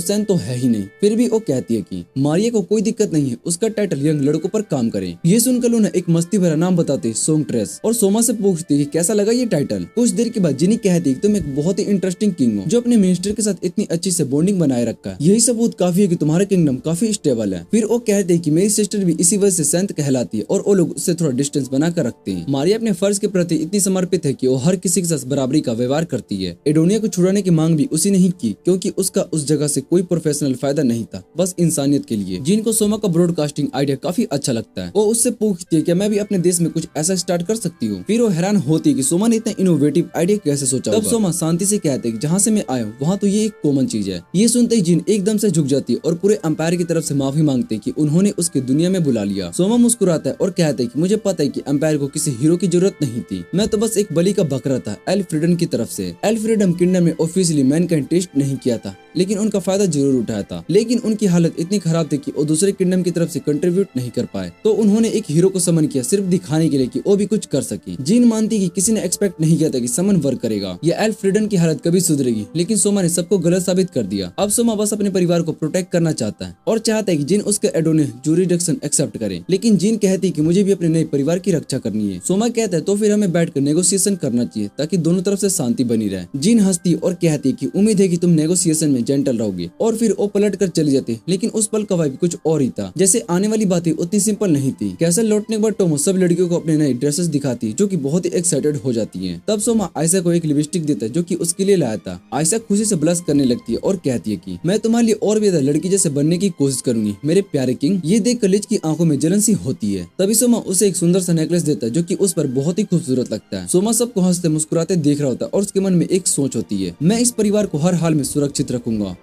सैंत तो है ही नहीं। फिर भी वो कहती है कि मारिया को कोई दिक्कत नहीं है, उसका टाइटल यंग लड़कों पर काम करे। ये सुनकर लूना एक मस्ती भरा नाम बताते सोंगट्रेस और सोमा से पूछती कि कैसा लगा ये टाइटल। कुछ देर के बाद जिनी कहती तुम एक बहुत ही इंटरेस्टिंग किंग हो जो अपने मिनिस्टर के साथ इतनी अच्छी से बॉन्डिंग बनाए रखा है, यही सबूत काफी है कि तुम्हारा किंगडम काफी स्टेबल है। फिर वो कहते हैं कि मेरी सिस्टर भी इसी वजह से सैंत कहलाती है और वो लोग उससे थोड़ा डिस्टेंस बना कर रखते हैं। मारिया अपने फर्ज के प्रति इतनी समर्पित है कि वो हर किसी के साथ बराबरी का व्यवहार करती है। एडोनिया को छुड़ाने की मांग भी उसी ने ही की क्योंकि उसका उस जगह से कोई प्रोफेशनल फायदा नहीं था, बस इंसानियत के लिए। जिनको सोमा का ब्रॉडकास्टिंग आइडिया काफी अच्छा लगता है वो उससे पूछती है कि मैं भी अपने देश में कुछ ऐसा स्टार्ट कर सकती हूँ। फिर वो हैरान होती है कि सोमा ने इतना इनोवेटिव आइडिया कैसे सोचा। तब सोमा शांति से कहते हैं जहाँ से मैं आया हूँ वहाँ तो ये एक कॉमन चीज है। ये सुनते ही जिन एकदम से झुक जाती है और पूरे एम्पायर की तरफ से माफी मांगते हैं कि उन्होंने उसकी दुनिया में बुला लिया। सोमा मुस्कुराता है और कहता है कि मुझे पता है कि एम्पायर को किसी हीरो की जरूरत नहीं थी, मैं तो बस एक बलि का बकरा था एल्फ्रेडन की तरफ से। एल्फ्रेडन किंगडम में ऑफिशियली मैनकाइंड टेस्ट नहीं किया था लेकिन उनका फायदा जरूर उठाया था। लेकिन उनकी हालत इतनी खराब थी कि वो दूसरे किंगडम की तरफ से कंट्रीब्यूट नहीं कर पाए, तो उन्होंने एक हीरो को समन किया सिर्फ दिखाने के लिए कि वो भी कुछ कर सके। जीन मानती कि किसी ने एक्सपेक्ट नहीं किया था कि समन वर्क करेगा या एल्फ्रेडन की हालत कभी सुधरेगी, लेकिन सोमा ने सबको गलत साबित कर दिया। अब सोमा बस अपने परिवार को प्रोटेक्ट करना चाहता है और चाहता है कि जिन उसके एडोने जुरिडिक्शन एक्सेप्ट करे। लेकिन जीन कहती है कि मुझे भी अपने नए परिवार की रक्षा करनी है। सोमा कहता है तो फिर हमें बैठकर नेगोशिएशन करना चाहिए ताकि दोनों तरफ से शांति बनी रहे। जीन हंसती और कहती कि उम्मीद है कि तुम नेगोशिएशन में जेंटल रहोगे, और फिर वो पलट कर चली जाती। लेकिन उस पल का वाइब कुछ और ही था, जैसे आने वाली बातें उतनी सिंपल नहीं थी। कैसल लौटने के बाद टोमो सब लड़कियों को अपने नए ड्रेसेस दिखाती जो कि बहुत ही एक्साइटेड हो जाती है। तब सोमा आयशा को एक लिपस्टिक देता है जो कि उसके लिए लाया था। आयशा खुशी से ब्लश करने लगती है और कहती है कि मैं तुम्हारे लिए और भी ज्यादा लड़की जैसे बनने की कोशिश करूंगी मेरे प्यारे किंग। ये देख कर लिज की आंखों में जलन सी होती है। तभी सोमा उसे एक सुंदर सा नेकलेस देता है जो कि उस पर बहुत ही खूबसूरत लगता है। सोमा सबको हंसते मुस्कुराते देख रहा होता है और उसके मन में एक सोच होती है, मैं इस परिवार को हर हाल में सुरक्षित रखूंगा।